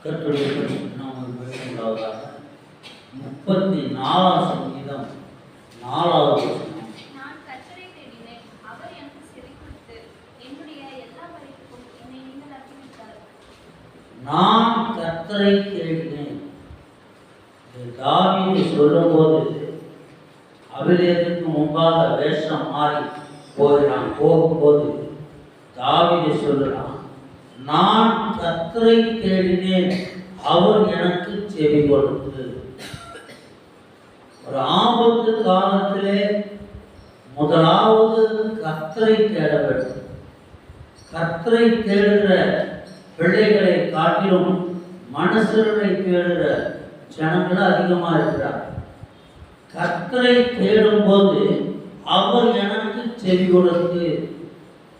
கர்த்தருடைய நாமம் உண்டாவதாக. 34ஆம் சங்கீதம் 4வது வசனம். நான் கர்த்தரை தேடினேன், அவர் எனக்கு செவிகொடுத்து என்னுடைய எல்லா வழிக்கும் என்னை நீங்களாக்கிவிட்டார். நான் கர்த்தரை தேடினேன். தாவீது சொல்லும்போது அபிலேதுக்கு முன்பாக வேஷம் மாறி போகும்போது தாவீது சொல்லுறான், நான் கர்த்தரை தேடினேன், அவர் எனக்கு செவி கொடுத்து. ஒரு ஆபத்து காலத்திலே முதலாவது கர்த்தரை தேட வேண்டும். கர்த்தரை தேடுகிற பிள்ளைகளை காட்டிலும் மனுஷர்களை தேடுகிற ஜனங்கள் அதிகமாக இருக்கிறார். கர்த்தரை தேடும் போது அவர் எனக்கு செவி கொடுத்து.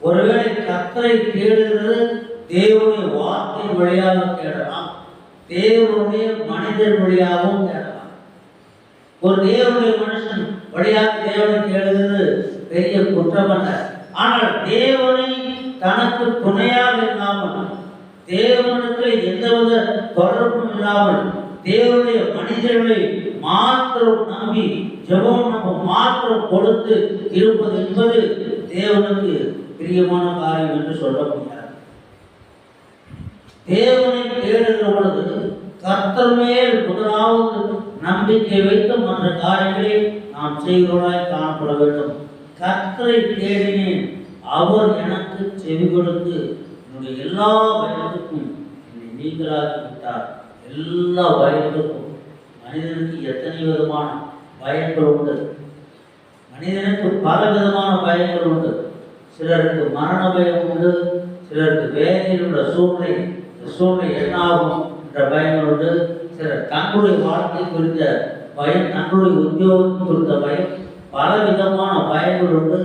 ஒருவேளை கர்த்தரை தேடுகிறது தேவனுடைய வார்த்தை வழியாக தேடலாம், தேவனுடைய மனிதர் வழியாகவும் தேடலாம். ஒரு தேவனுடைய மனுஷன் வழியாக தேவனை தேடுகிறது பெரிய குற்றம் அல்ல. ஆனால் தேவனை தனக்கு துணையாக இல்லாமல், தேவனுக்கு எந்தவித தொடர்பும் இல்லாமல், தேவனுடைய மனிதர்களை மாத்திரம் நம்பி ஜெபம் மாத்திரம் கொடுத்து இருப்பது என்பது தேவனுக்கு பிரியமான காரியம் என்று சொல்ல முடியாது. தேவனை தேடுகிற பொழுது கர்த்தர் மேல் முதலாவது நம்பிக்கை வைத்து மற்ற காரியங்களை நாம் செய்கிறவர்களாய் காணப்பட வேண்டும். கர்த்தரை தேடினேன், அவர் எனக்கு செவி கொடுத்து என்னுடைய எல்லா பயத்துக்கும் என்னை நீங்களாக்கி விட்டார். எல்லா பயத்துக்கும். மனிதனுக்கு எத்தனை விதமான பயங்கள் உண்டு. மனிதனுக்கு பல விதமான பயங்கள் உண்டு. சிலருக்கு மரண பயம் உண்டு, சிலருக்கு வேலையில் உள்ள சூழ்நிலை என்னாகும் என்ற பயங்கள் உண்டு. சிலர் தங்களுடைய வாழ்க்கை குறித்த பயம், தங்களுடைய உத்தியோகம் குறித்த பயம், பல விதமான பயங்கள் உண்டு.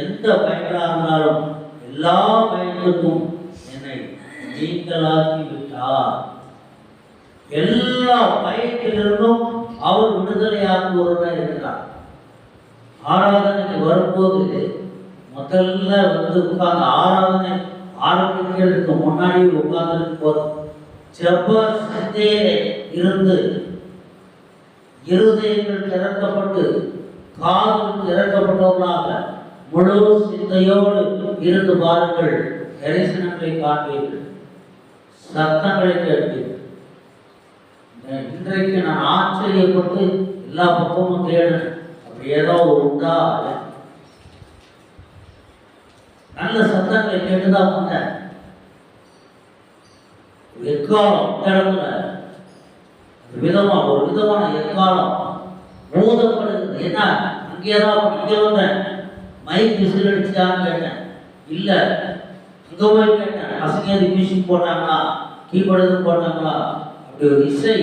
எந்த பயங்களாக இருந்தாலும் எல்லா பயங்களுக்கும் என்னை நீங்களாக்கி விட்டார். எல்லா பயத்திலிருந்தும் அவர் விடுதலையாக்குவராக இருக்கிறார். ஆராதனைக்கு வரும்போது முதல்ல உட்கார்ந்து ஆராதனை ஆரம்பிக்கிறதுக்கு முன்னாடி உட்கார்ந்துட்டு போதும். ஜெபத்திலே இருந்து இருதயங்கள் திறக்கப்பட்டு காதுகள் திறக்கப்பட்டவர்களாக முழு சிந்தையோடு இருந்து பாருங்கள். தரிசனங்களை காண்பீர்கள், சத்தங்களை கேட்பீர்கள். இன்றைக்கு நான் ஆச்சரியப்பட்டு எல்லா பக்கமும் தேடுறேன், அப்படி ஏதோ ஒரு உண்டா? நல்ல சத்தங்களை கேட்டுதான் வந்தேன். எக்காலம் இடத்துல ஒரு விதமான எக்காலம் ஊதப்படுகிறது. என்ன அங்கேதான் இங்கே வந்தேன், மைக் விசில் அடிச்சான்னு கேட்டேன். இல்லை, அங்கே போய் கேட்டேன், பசங்க மியூசிக் போட்டாங்களா, கீபோர்டு எதுவும் போட்டாங்களா? அப்படி ஒரு இசை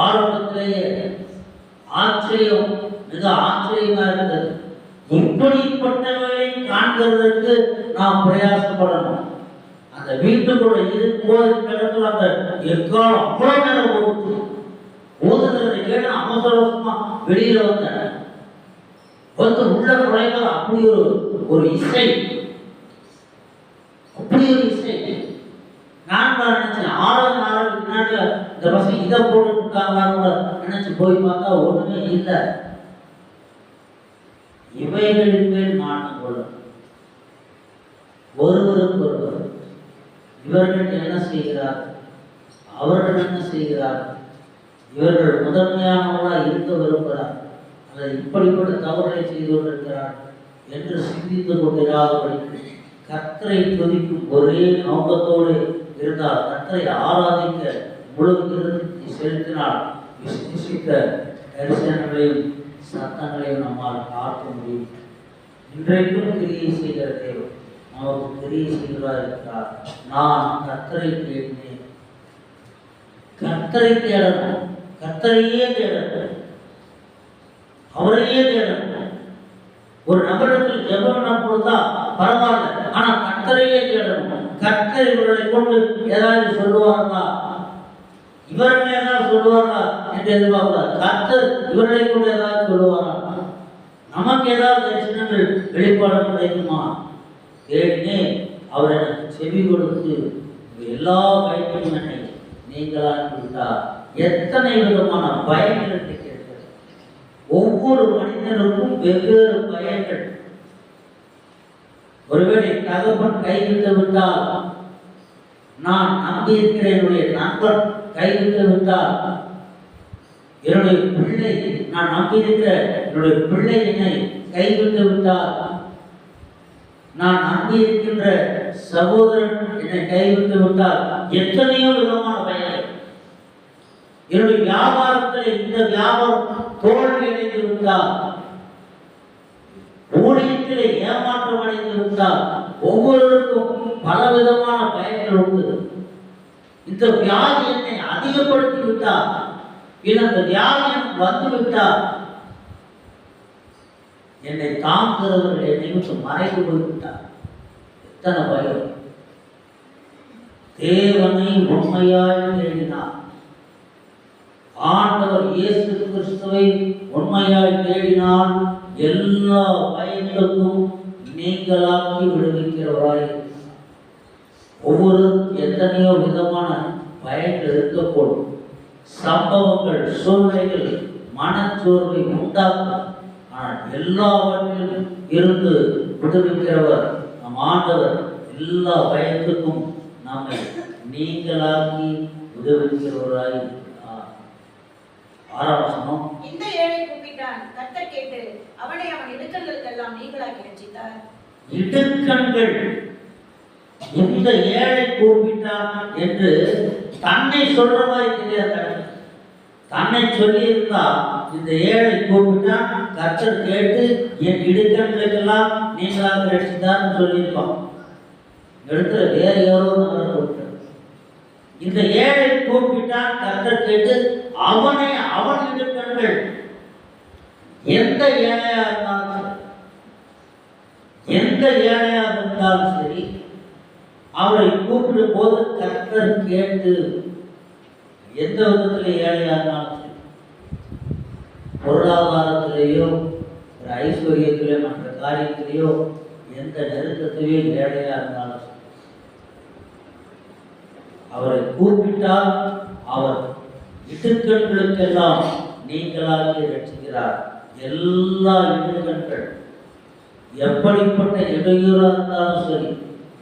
ஆரம்பத்திலேயே ஆச்சரியம், மிக ஆச்சரியமா இருந்தது. இப்படிப்பட்டவர்களை காண்கிறதுக்கு நாம் பிரயாசப்படணும். அந்த வீட்டுக்குள்ள இருக்கும்போது இடத்துல அந்த எக்காலம் அவ்வளவு நேரம் ஊதுகிறதை கேட்டு அவசரமா வெளியில வந்தேன். உள்ள நுழைகள் அப்படி ஒரு இசை, அப்படி ஒரு இசை. நான் நினைச்சேன் ஆறாவது பின்னாடி இந்த பசங்க இதை போட்டு இருக்காங்க நினைச்சு போய் பார்த்தா ஒண்ணுமே இல்லை. இவைகளின் மேல் மாற்றம் கொள்ளும் ஒருவருக்கு ஒருவர். இவர்கள் என்ன செய்கிறார்கள், அவர்கள் என்ன செய்கிறார்கள், இவர்கள் முதன்மையானவர்களாக இருக்க விரும்புகிறார் அல்லது இப்படிப்பட்ட தவறுகளை செய்து கொண்டிருக்கிறார் என்று சிந்தித்து கொண்டிராதபடி கர்த்தரை துதிக்கும் ஒரே நோக்கத்தோடு இருந்தால், கர்த்தரை ஆராதிக்க முழு செலுத்தினால் விசித்த தரிசனங்களையும் சத்தங்களையும் நம்மால் பார்க்க முடியும். இன்றைக்கும் கிரியை செய்கிற தேவன் நமக்கு கிரியை செய்கிறதா இருக்கிறார். நான் கர்த்தரை தேடினேன். கர்த்தரை தேடணும், கர்த்தரையே தேடணும், அவரையே தேடணும். ஒரு நபருக்கு ஜெபம் கொடுத்தா பரவாயில்ல, ஆனா கர்த்தரையே தேடணும். கர்த்தர் இவர்களை கொண்டு ஏதாவது சொல்லுவார்களா, இவர்கள் ஏதாவது சொல்லுவாரா என்று எதிர்பார்க்கிறார். கர்த்தர் இவர்களை கொண்டு ஏதாவது சொல்லுவாரா, நமக்கு ஏதாவது தரிசனங்கள் வெளிப்பாடு கிடைக்குமா? தேடினே அவர் எனக்கு செவி கொடுத்து எல்லா பயத்தையும் என்னை நீங்களாக்கி விட்டார். எத்தனை விதமான பயன்கள் இருக்கிறது. ஒவ்வொரு மனிதனுக்கும் வெவ்வேறு பயன்கள். ஒருவேளை தகப்பன் கைவிட்டு விட்டால், நான் நம்பியிருக்கிற என்னுடைய நண்பன் கைவிட்டு விட்டால், என்னுடைய பிள்ளை, நான் நம்பியிருக்கிற என்னுடைய பிள்ளை என்னை கைவிட்டு விட்டால், நான் நம்பியிருக்கின்ற சகோதரன் என்னை கைவிட்டு விட்டால், எத்தனையோ விதமான பயன்கள். என்னுடைய வியாபாரத்தில் இந்த வியாபாரம் தோல்வி அடைந்து விட்டால், ஊழியத்திலே ஏமாற்றம் அடைந்து விட்டால், ஒவ்வொருவருக்கும் பலவிதமான பயன்கள் உண்டு. இந்த வியாதி என்னை அதிகப்படுத்தி விட்டால், இல்லை அந்த வியாதி வந்து விட்டால், என்னை தாங்குகிறவர்கள் என்னை விட்டு மறைந்து போய்விட்டார். எத்தனை பயம். தேவனை உண்மையாய் தேடினார். ஆண்டவர் இயேசு கிறிஸ்துவை உண்மையாய் தேடினால் எல்லா பயன்களுக்கும் நீங்களாக்கி விடுவிக்கிறவராய். ஒவ்வொரு எத்தனையோ விதமான பயன்கள் இருக்கக்கூடும். சம்பவங்கள், சூழ்நிலைகள் மனச்சோர்வை உண்டாக்கும். ஆனால் எல்லாவற்றிலும் இருந்து விடுவிக்கிறவர் நம் ஆண்டவர். எல்லா பயத்துக்கும் நம்மை நீங்களாக்கி விடுவிக்கிறவராய். ஆறாம் இந்த ஏழை கூப்பிட்டான், கர்த்தர் கேட்டு அவனை அவன் இடுக்கண்களுக்கெல்லாம் நீங்களாக்கி ரட்சித்தார். இடுக்கண்கள். இந்த ஏழை கூப்பிட்டான் என்று தன்னை சொல்ற மாதிரி தெரியாது. தன்னை சொல்லி இருந்தா, இந்த ஏழை கூப்பிட்டான், கர்த்தர் கேட்டு என் இடுக்கண்களுக்கெல்லாம் நீங்களாக ரட்சித்தார்னு சொல்லியிருப்பான். இடத்துல வேற யாரோ கூப்பிட்டார். இந்த ஏழை கூப்பிட்டான், கர்த்தர் கேட்டு அவனை அவன் இடுக்கண்கள். எந்த ஏழையா இருந்தாலும், எந்த ஏழையாக இருந்தாலும் சரி, அவரை கூப்பிடும் போது கர்த்தர் கேட்டு, எந்த விதத்தில் ஏழையாக இருந்தாலும் சரி, பொருளாதாரத்திலேயோ ஒரு ஐஸ்வர்யத்திலேயோ மற்ற காரியத்திலேயோ எந்த நெருக்கத்திலேயோ ஏழையாக இருந்தாலும் சரி, அவரை கூப்பிட்டால் அவர் இடுக்கண்களுக்கெல்லாம் நீங்களாகி ரட்சிக்கிறார். எல்லா இடுக்கண்கள், எப்படிப்பட்ட இடையூறாக இருந்தாலும் சரி,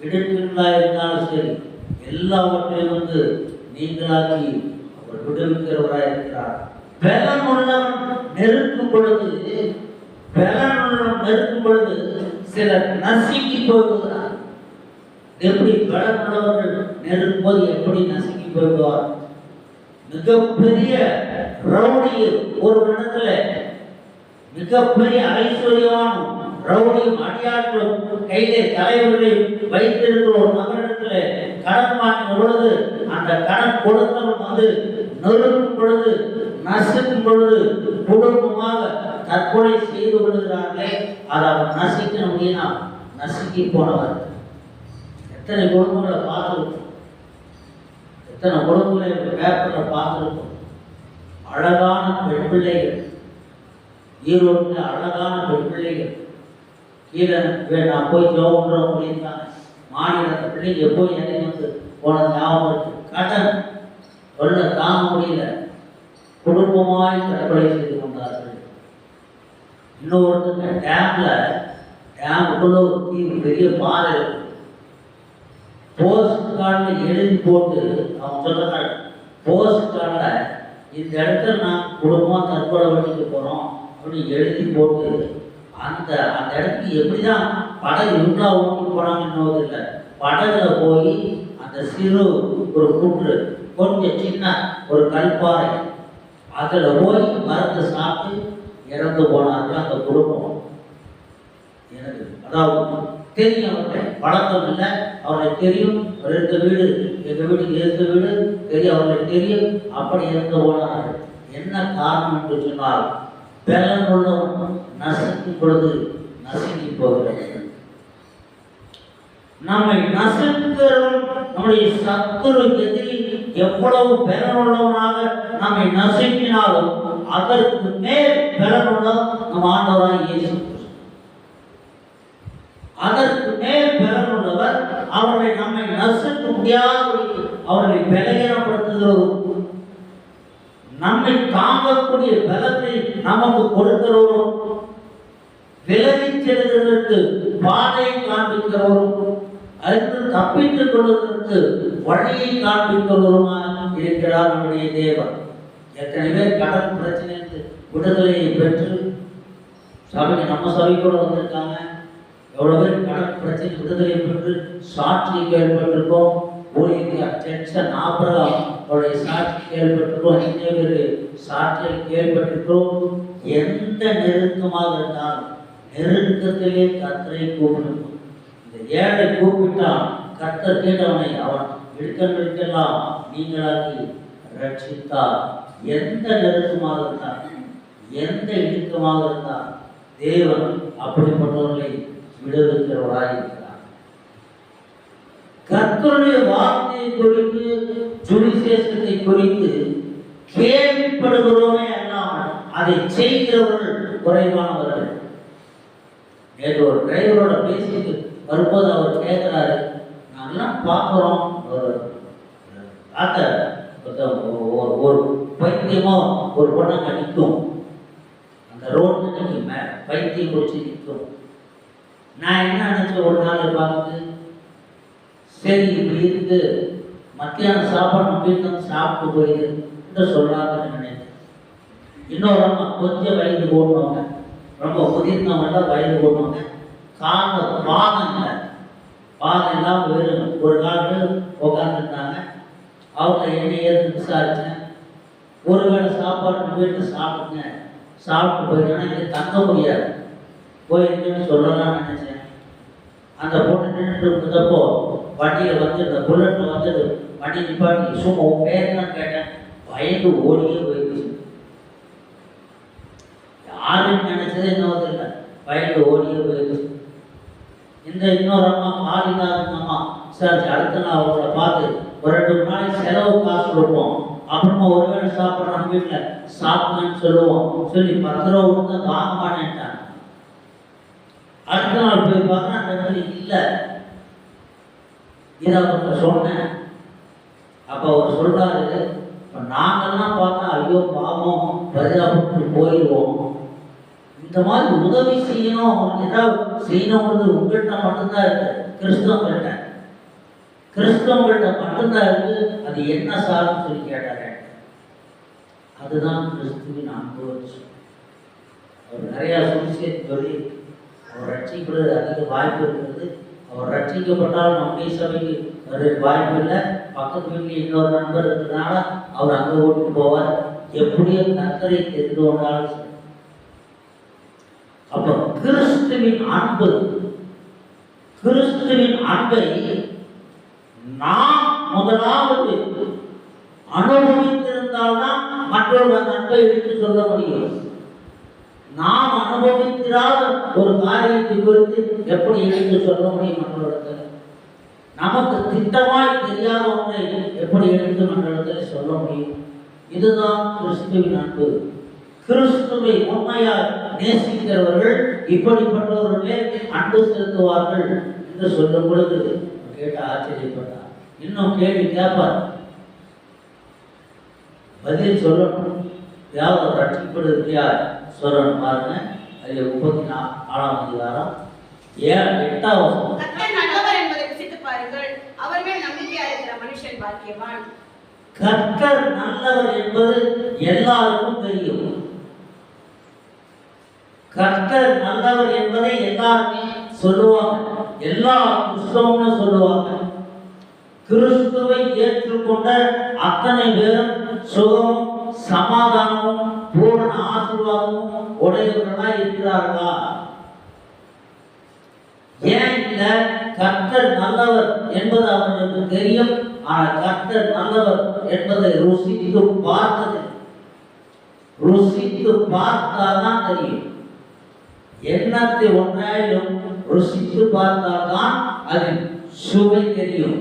இடுக்கண்களாக இருந்தாலும் சரி, எல்லாவற்றையும் நீங்களாகி அவர் விடுவிக்கிறவராக இருக்கிறார். பலனுள்ளவன் நெருக்கும் பொழுது, பலனுள்ளவன் நெருக்கும் பொழுது சிலர் நசுக்கி போகிறார். எப்படி பலனுள்ளவர்கள் நெருக்கும் போது எப்படி நசுக்கி போய்வார்? மிகப்பெரிய ரவுடி ஒரு இடத்துல, மிகப்பெரிய ஐஸ்வர்யமான ரவுடியும் அடியாட்களும் கையிலே தலைவர்களை வைத்திருக்கிற ஒரு நகரிடத்துல கடன் வாங்கின பொழுது, அந்த கடன் கொடுத்தவன் நொறுக்கும் பொழுது, நசுக்கும் பொழுது குடும்பமாக தற்கொலை செய்து கொள்கிறார்களே, அதை அவன் நசுக்க முடியும்னா நசுக்கி போனவர். எத்தனை குடும்பங்களை பார்த்துருக்கோம், எத்தனை குடும்பங்களை பேப்பரில் பார்த்துருக்கோம். அழகான பெண் பிள்ளைகள், ஈரோட்டில் அழகான பெண் பிள்ளைகள், கீழே நான் போய் ஜோம் பண்ணுறோம் அப்படின்ட்டாங்க. மாநிலத்தை பிள்ளைங்க போய் இறங்கி போனது ஞாபகம் இருக்கு. கடன் சொல்ல தாங்க முடியல, குடும்பமாய் தற்கொலை செய்து கொண்டார்கள். இன்னொருத்தங்க டேமுக்குள்ள ஒரு தீவு, பெரிய பாறை இருக்கு. போஸ்ட் கார்டில் எழுதி போட்டு அவங்க சொல்றாங்க, போஸ்ட் கார்டில் இந்த இடத்துல நான் குடும்பமாக தற்கொலை பண்ணிக்க போகிறோம் அப்படின்னு எழுதி போட்டு, அந்த இடத்துக்கு எப்படிதான் படகு இவ்வளோ ஓட்டி போனாங்கன்னு இல்லை, படகுல போய் அந்த சிறு ஒரு குன்று, கொஞ்சம் சின்ன ஒரு கல்பாறை, அதில் போய் மருந்து சாப்பிட்டு இறந்து போனார்கள் அந்த குடும்பம். எனக்கு அதாவது தெரியும், அவர்களை பழக்கம் இல்லை, அவர்களை தெரியும். அவர் இருக்க வீடு எங்கள் வீட்டுக்கு இருக்க வீடு தெரியும், அவர்களை தெரியும். அப்படி இறந்து போனார்கள். என்ன காரணம் என்று சொன்னால், பலன் உள்ளவன் நசுக்கும் பொழுது நசுங்கி போகிறது. நம்மை நசுக்கிறவன், நம்முடைய சத்துரு எதிரி எவ்வளவு பலனுள்ளவனாக நம்மை நசுக்கினாலும் அதற்கு மேல் பலனுள்ள நம் ஆண்டவராய் இயேசு. அதற்கு மேல் பலன் உள்ளவர். அவர்களை நம்மை நசுக்க முடியாதபடிக்கு அவர்களை பலகீனப்படுத்துகிறவரும், நம்மை தாங்கக்கூடிய பலத்தை நமக்கு கொடுக்கிறவரும், விலகிச் செல்வதற்கு பாதையை காண்பிக்கிறவரும், அதில் தப்பித்துக் கொள்வதற்கு வழியை காண்பிக்கிறவருமாய் இருக்கிறார் நம்முடைய தேவன். எத்தனை பேர் கடன் பிரச்சனைக்கு விடுதலையை பெற்று சபைக்கு நம்ம சபைக்கூட வந்திருக்காங்க. எவ்வளோ பேர் கடன் பிரச்சனை விடுதலை பெற்று சாட்சி கேள்விப்பட்டிருக்கோம். ஊழியர் டென்ஷன் ஆபரகம் அவருடைய சாட்சி கேள்விப்பட்டிருக்கோம். இன்னும் பேர் சாட்சியை கேள்விப்பட்டிருக்கிறோம். எந்த நெருக்கமாக இருந்தாலும் நெருக்கத்திலே கர்த்தரை கூப்பிடணும். இந்த ஏழை கூப்பிட்டால் கர்த்தர் கேட்டவனை அவன் இடுக்கங்களுக்கெல்லாம் நீங்களாக்கி ரட்சித்தார். எந்த நெருக்கமாக இருந்தால் எந்த இடுக்கமாக இருந்தால் தேவன் அப்படிப்பட்டவர்களை விடுவிக்கிறவராய் இருக்கிறார். கர்த்தருடைய வார்த்தையை குறித்து சுவிசேஷத்தை குறித்து கேள்விப்படுகிறோமே அல்லாமல் அதை செய்கிறவர்கள் குறைவானவர்கள். நேற்று ஒரு டிரைவரோட பேசிட்டு வரும்போது அவர் கேட்கிறாரு, நாங்கெல்லாம் பார்க்குறோம் ஒரு பைத்தியமோ ஒரு பொண்ணாங்க நிற்கும், அந்த ரோட்ல நிற்கும், பைத்தியம் குறிச்சு நிற்கும். நான் என்ன நினைச்சேன், ஒரு நாள் பார்த்துட்டு சரி இப்படி இருக்கு, மத்தியானம் சாப்பாடு நம்ம வீட்டில் வந்து சாப்பிட்டு போயிட்டு சொல்லாதுன்னு நினைச்சேன். இன்னொரு அம்மா கொஞ்சம் வயது போடணுங்க, ரொம்ப முதிர்ந்தவங்க வயது போடணுங்க, காரணம் பாதம் இல்லை, பாதம் இல்லாமல் வெறும் ஒரு காலத்தில் உட்காந்துருந்தாங்க. அவங்க என்ன ஏதுன்னு விசாரிச்சேன். ஒருவேளை சாப்பாடு வீட்டு சாப்பிட்டுங்க, சாப்பிட்டு போயிருந்தா இங்கே தங்க முடியாது, போயிருக்கேன்னு சொல்லலாம்னு நினைச்சேன். அந்த பொண்ணு நின்றுட்டு இருந்தப்போ வண்டியில் வந்து இந்த புல்லட்டில் வந்து வண்டி நிப்பாட்டி சும்மா பேருன்னு கேட்டேன். பயந்து ஓடியே போயிடுச்சு. யாருன்னு நினைச்சதே இன்னொரு இல்லை, பயந்து ஓடியே போயிடுச்சு. இந்த இன்னொரு அம்மா காலிதாருங்க அம்மா விசாரிச்சு அடுத்த நாள் அவங்கள பார்த்து ஒரு 2 நாளைக்கு செலவு காசு கொடுப்போம், அப்புறமா ஒருவேளை சாப்பிட்ற நம்ம வீட்டில் சாப்பிடுங்கன்னு சொல்லுவோம். சொல்லி 10 ரூபா கொடுத்தா வாங்க மாட்டேன்ட்டாங்க. அடுத்த நாள் போய் பார்த்தா அந்த இடத்துல இல்லை. இதை அவர்கிட்ட சொன்னேன். அப்போ அவர் சொல்றாரு, இப்போ நாங்கள்லாம் பார்த்தா ஐயோ பாவம் பரிதாபப்பட்டு போயிடுவோம். இந்த மாதிரி உதவி செய்யணும், அவங்களுக்கு ஏதாவது செய்யணுங்கிறது உங்கள்கிட்ட மட்டும்தான் இருக்கு, கிறிஸ்தவங்கள்ட்ட மட்டும்தான் இருக்கு. அது என்ன சார்னு சொல்லி கேட்டாரு. அதுதான் கிறிஸ்துவின் அன்பு. அவர் நிறையா சொல்லி அவர் ரட்சிக்கப்படுறது அதிக வாய்ப்பு இருக்கிறது. அவர் ரட்சிக்கப்பட்டால் நம்முடைய சபைக்கு வாய்ப்பு இல்லை. பக்கத்து வீட்டில் இன்னொரு நண்பர் இருக்கிறதுனால அவர் அங்கே ஓட்டு போவார். எப்படியோ கர்த்தரை தெரிந்து கொண்டாலும் சரி. அப்ப கிறிஸ்துவின் அன்பை நாம் முதலாவது அனுபவித்திருந்தால்தான் மற்றொரு அன்பை எடுத்து சொல்ல முடியும். நாம் அனுபவித்திராத ஒரு காரியத்தை குறித்து எப்படி எடுத்து சொல்ல முடியும் மற்றவர்கள்? நமக்கு திட்டமாய் தெரியாத ஒன்றை எப்படி எடுத்து மற்றவர்கள் சொல்ல முடியும்? இதுதான் கிறிஸ்துவின் அன்பு. கிறிஸ்துவை உண்மையாய் நேசிக்கிறவர்கள் இப்படிப்பட்டவர்களே அன்பு செலுத்துவார்கள் என்று சொல்லும் பொழுது கேட்டு ஆச்சரியப்பட்டார். இன்னும் கேள்வி கேட்பார், பதில் சொல்லணும். யாவது ரட்சிப்படுவது யார் சொல்லணும் பாருங்க. அது 34ஆம் அதிகாரம் 8வது கர்த்தர் நல்லவர் என்பதை ருசித்து பாருங்கள், அவர் மேல் நம்பிக்கையா இருக்கிற மனுஷன் பாக்கியவான். கர்த்தர் நல்லவர் என்பது எல்லாருக்கும் தெரியும். கர்த்தர் நல்லவர் என்பதை எல்லாருமே சொல்லுவாங்க, எல்லா கிறிஸ்தவங்களும் சொல்லுவாங்க. கிறிஸ்துவை ஏற்றுக்கொண்ட அத்தனை பேரும் சுகமும் சமாதானமும் பூர்ண ஆசீர்வாதமும் உடையவர்களாக இருக்கிறார்களா? ஏன் இல்ல? கர்த்தர் நல்லவர் என்பது அவர்களுக்கு தெரியும். ஆனால் கர்த்தர் நல்லவர் என்பதை ருசித்து பார்த்தால்தான் தெரியும். எண்ணத்தை ஒன்றாயிலும் ருசித்து பார்த்தால்தான் அதில் சுவை தெரியும்.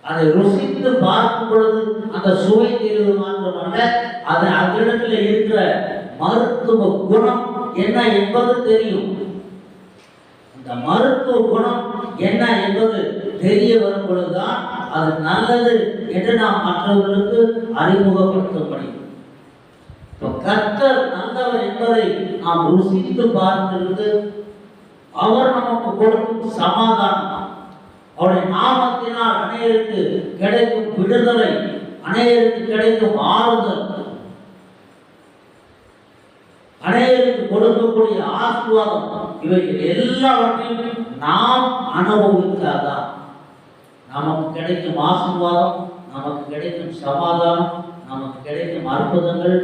அதை ருசித்து பார்க்கும் பொழுது அந்த சுவை தெரிவது மாத்திரமல்ல, அது அதனிடத்தில் இருக்கிற மருத்துவ குணம் என்ன என்பது தெரியும். இந்த மருத்துவ குணம் என்ன என்பது தெரிய வரும் பொழுதுதான் அது நல்லது என்று நாம் மற்றவர்களுக்கு அறிமுகப்படுத்த முடியும். கர்த்தர் நல்லவர் என்பதை நாம் ருசித்து பார்த்திருந்து அவர் நமக்கு கொடுக்கும் சமாதானம், அவருடைய நாமத்தினால் அநேகருக்கு கிடைக்கும் விடுதலை, அநேகருக்கு கிடைக்கும் ஆறுதல், அநேகருக்கு கொடுக்கக்கூடிய ஆசீர்வாதம், இவைகள் எல்லாவற்றையும் நாம் அனுபவித்தாதான் நமக்கு கிடைக்கும் ஆசீர்வாதம், நமக்கு கிடைக்கும் சமாதானம், நமக்கு கிடைக்கும் அற்புதங்கள்,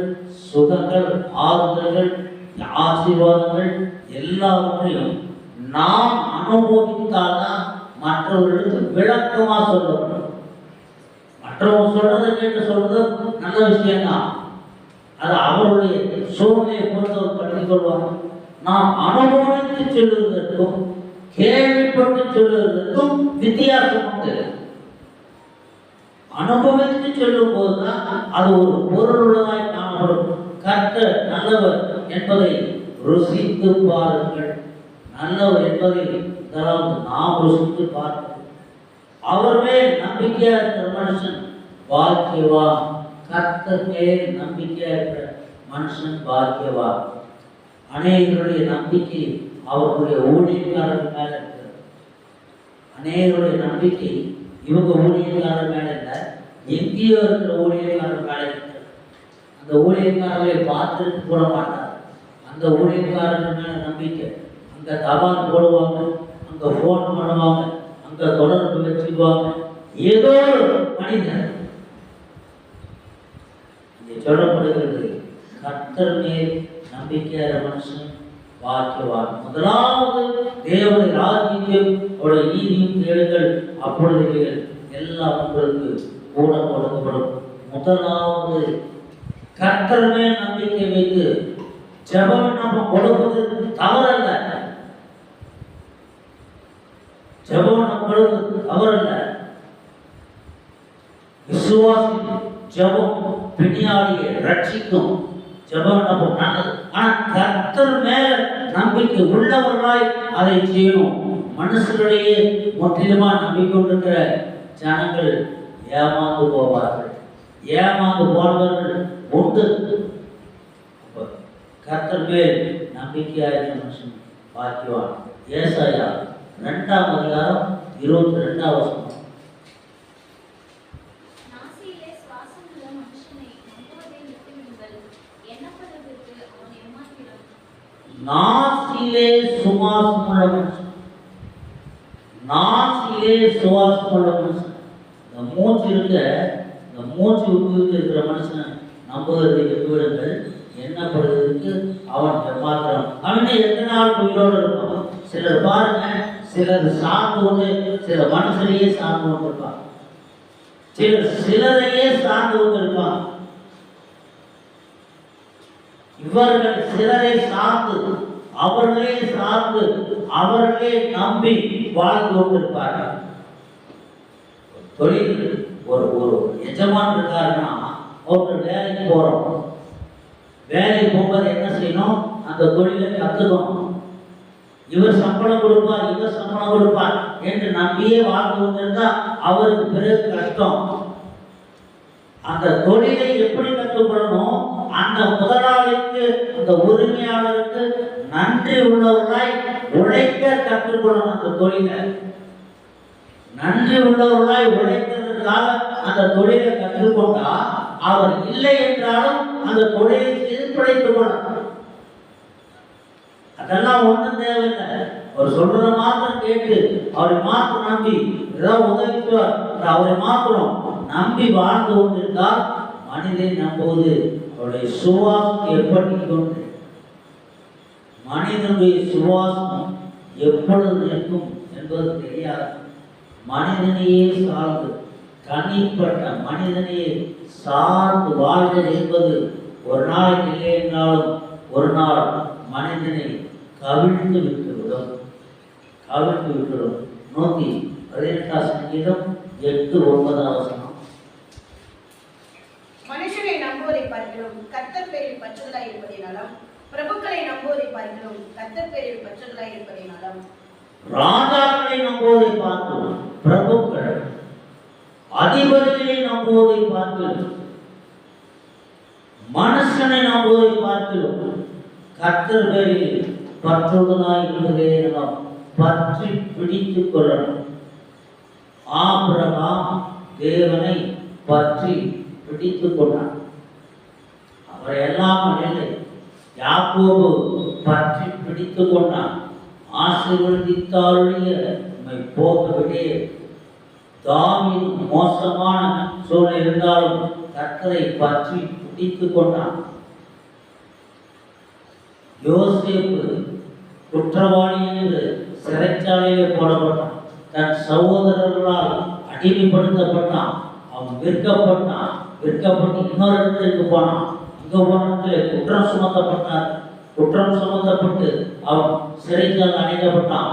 சுகங்கள், ஆறுதல்கள், ஆசீர்வாதங்கள் எல்லாவற்றையும் நாம் அனுபவித்தால்தான் மற்றவர்களுக்கு விளக்கமா சொல்லணும். மற்றவங்க சொல்றதை கேட்டு சொல்றது நல்ல விஷயம்தான், அது அவருடைய சூழ்நிலையை பொறுத்தவர் கற்றுக் கொள்வாங்க. நாம் அனுபவித்து சொல்லுவதற்கும் கேள்விப்பட்டு சொல்லுவதற்கும் வித்தியாசம் உண்டு. அனுபவித்து சொல்லும் போதுதான் அது ஒரு பொருளுள்ளதாய் காணப்படும். கர்த்தர் நல்லவர் என்பதை ருசித்து பாருங்கள். நல்லவர் என்பதை நாம் ருசித்து பார்க்கிறோம். அவர் மேல் நம்பிக்கையா இருக்கிற மனுஷன் பாக்கியவான். கர்த்தர் மேல் நம்பிக்கையா இருக்கிற மனுஷன் பாக்கியவான். அநேகருடைய நம்பிக்கை அவர்களுடைய ஊழியக்காரர்கள் மேல இருக்கிறது. அநேகருடைய நம்பிக்கை இவங்க ஊழியக்காரர் மேல இல்லை, எங்கேயோ இருக்கிற ஊழியக்காரர் மேல இருக்கிறது. அந்த ஊழியக்காரர்களை பார்த்துட்டு போட மாட்டார். அந்த ஊழியக்காரர்கள் மேல நம்பிக்கை. அங்க தபால் போடுவாங்க, அங்க போன் பண்ணுவாங்க, அங்க தொடர்பு வச்சுக்குவாங்க. ஏதோ மனிதன் இங்கே சொல்லப்படுகிறது, கர்த்தர் மேல் நம்பிக்கையான மனுஷன் பாக்கியவான். முதலாவது தேவனுடைய ராஜ்யத்தையும் அவருடைய நீதியும் தேடுங்கள், அப்பொழுது எல்லாம் உங்களுக்கு கூட கொடுக்கப்படும். முதலாவது கர்த்தர் மேல் நம்பிக்கை வைத்து ஜெபம் நம்ம கொடுப்பது தவறல்ல. ஜெபம் நம்ம கொடுப்பது தவறல்ல. விசுவாசி ஜெபம் பிணியாளியை ரட்சிக்கும். ஜெபம் நம்ம நல்லது. ஆனா கர்த்தர் மேல நம்பிக்கை உள்ளவர்களாய் அதை செய்யணும். மனுஷர்களிடையே முற்றிலுமா நம்பிக்கொண்டிருக்கிற ஜனங்கள் ஏமாந்து போவார்கள். ஏமாந்து போனவர்கள் உண்டு. கர்த்தர் மேல் நம்பிக்கையாயிருந்த மனுஷன் பாக்கியவான். ஏசாயா 2ஆம் அதிகாரம் 22ஆம் வசனம். நாசியிலே சுவாசமுள்ள மனுஷனை நம்புவதை விட்டுவிடுங்கள், எண்ணப்படுவதற்கு அவன் எம்மாத்திரம். நாசியிலே சுவாசமுள்ள மனுஷன், நாசியிலே சுவாசமுள்ள மனுஷன். இந்த மூச்சு இருக்க, இந்த மூச்சு உபயோகித்து இருக்கிற மனுஷனை நம்புவதை விட்டுவிடுங்கள், எண்ணப்படுவதற்கு அவன் எம்மாத்திரம். அவனே எத்தனை நாள் உயிரோடு இருப்பான். சிலர் பாருங்க, சிலர் சார்ந்து கொண்டு சில மனுஷரையே சார்ந்து கொண்டு இருப்பான், சிலரையே சார்ந்து கொண்டு இருப்பான். இவர்கள் சிலரை சார்ந்து அவர்களே சார்ந்து அவர்களே நம்பி வாழ்ந்து கொண்டிருப்பார்கள். தொழில் ஒரு ஒரு எஜமான் இருக்காருன்னா, ஒரு வேலைக்கு போறோம். வேலைக்கு போகும்போது என்ன செய்யணும்? அந்த தொழிலை கற்றுக்கணும். இவர் சம்பளம் கொடுப்பார், இவர் சம்பளம் கொடுப்பார் என்று நம்பியே வாழ்ந்து கொண்டிருந்தா அவருக்கு பிறகு கஷ்டம். அந்த தொழிலை எப்படி கற்றுக்கொள்ளணும்? அந்த முதலாளிக்கு, அந்த உரிமையாளருக்கு நன்றி உள்ளவர்களாய் உழைக்க கற்றுக்கொள்ளணும். அந்த தொழிலை நன்றி உள்ளவர்களாய் உழைக்கிறதுக்காக அந்த தொழிலை கற்றுக்கொண்டா அவர் இல்லை என்றாலும் அந்த தொழிலை பிழைத்துக் கொள்ளணும். அதெல்லாம் ஒன்றும் தேவையில்லை. அவர் சொல்றத மாத்திரம் கேட்டு அவரை மாத்திரம் நம்பி ஏதாவது உதவிக்குவார், அவரை மாத்திரம் நம்பி வாழ்ந்து கொண்டிருந்தால் மனிதனை நம்புவது அவருடைய சுவாசம் எப்படி கொண்டு, மனிதனுடைய சுவாசம் எப்பொழுது நிற்கும் என்பது தெரியாது. மனிதனையே சார்ந்து, தனிப்பட்ட மனிதனையே சார்ந்து வாழ்வது என்பது ஒரு நாளைக்கு இல்லை என்றாலும் ஒரு நாள் மனிதனை கவிழ்ந்து விட்டுவிடும். 118 சங்கீதம் 8-9 வசனம். மனுஷனை நம்புவதை பார்க்கிறோம் கர்த்தர் பேரில் பற்றுதலாய் இருப்பதினாலும், பிரபுக்களை நம்புவதை பார்க்கிறோம் கர்த்தர் பேரில் பற்றுதலாய் இருப்பதினாலும். ராஜாக்களை நம்புவதை பார்த்து, பிரபுக்கள் அதிபதிகளை நம்புவதை பார்த்து, மனுஷனை நம்புவதை பார்த்து கர்த்தர் பேரில் பற்றுவதாய் இருப்பதே நாம் பற்றி பிடித்துக் கொள்ளணும். ஆபிரகாம் தேவனை பற்றி பிடித்துக் கொண்டான். அவரை எல்லாம் இல்லை, யாக்கோபு பற்றி பிடித்துக் கொண்டான். ஆசீர்வதித்தாருடைய போகவிலே தாவீது மோசமான சூழ்நிலை இருந்தாலும் கர்த்தரை பற்றி பிடித்துக் கொண்டான். யோசேப்பு குற்றவாளி என்று சிறைச்சாலையிலே போடப்பட்டான். தன் சகோதரர்களால் அடிமைப்படுத்தப்பட்டான். அவன் விற்கப்பட்டு இன்னொரு இடத்திற்கு போனான். இங்க போனத்திலே குற்றம் சுமத்தப்பட்டு அவன் சிறைச்சாலை அடைக்கப்பட்டான்.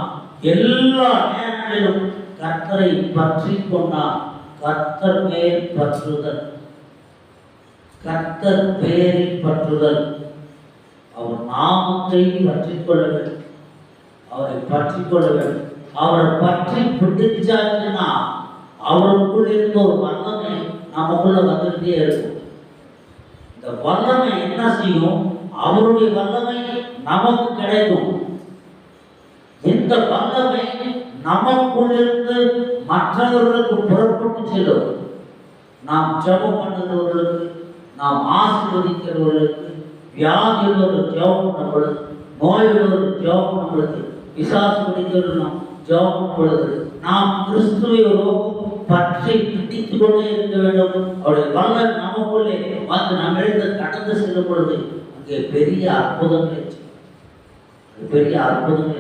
எல்லா நேரங்களிலும் கர்த்தரை பற்றி கொண்டான். கர்த்தர் மேல் பற்றுதல், கர்த்தர் பேரில் பற்றுதல். அவர் நாமத்தை பற்றிக் கொள்ள வேண்டும், அவரை பற்றிக் கொள்ள வேண்டும். அவரை பற்றி பிடிச்சாச்சுன்னா அவருக்குள் இருந்த ஒரு வல்லமை நமக்குள்ள வந்துகிட்டே இருக்கும். இந்த வல்லமை என்ன செய்யும்? அவருடைய வல்லமை நமக்கு கிடைக்கும். இந்த வல்லமை நமக்குள்ளிருந்து மற்றவர்களுக்கு புறப்பட்டு செல்லும். நாம் ஜெபம் பண்ணுகிறவர்களுக்கு, நாம் ஆசீர்வதிக்கிறவர்களுக்கு, வியாதியுள்ளவர்கள் ஜெபம் பண்ணும் பொழுது, நோயுள்ளவர்கள் ஜெபம் பண்ணும் பொழுது, பிசாசு பிடித்தவர்கள் நாம் ஜெபம் பண்ணும் பொழுது, நாம் கிறிஸ்துவை பற்றி பிடித்துக் கொண்டே இருக்க வேண்டும். அவருடைய வல்லமை நமக்குள்ளே வந்து நாம் எழுந்து கடந்து செல்லும் பொழுது அங்கே பெரிய அற்புதங்களை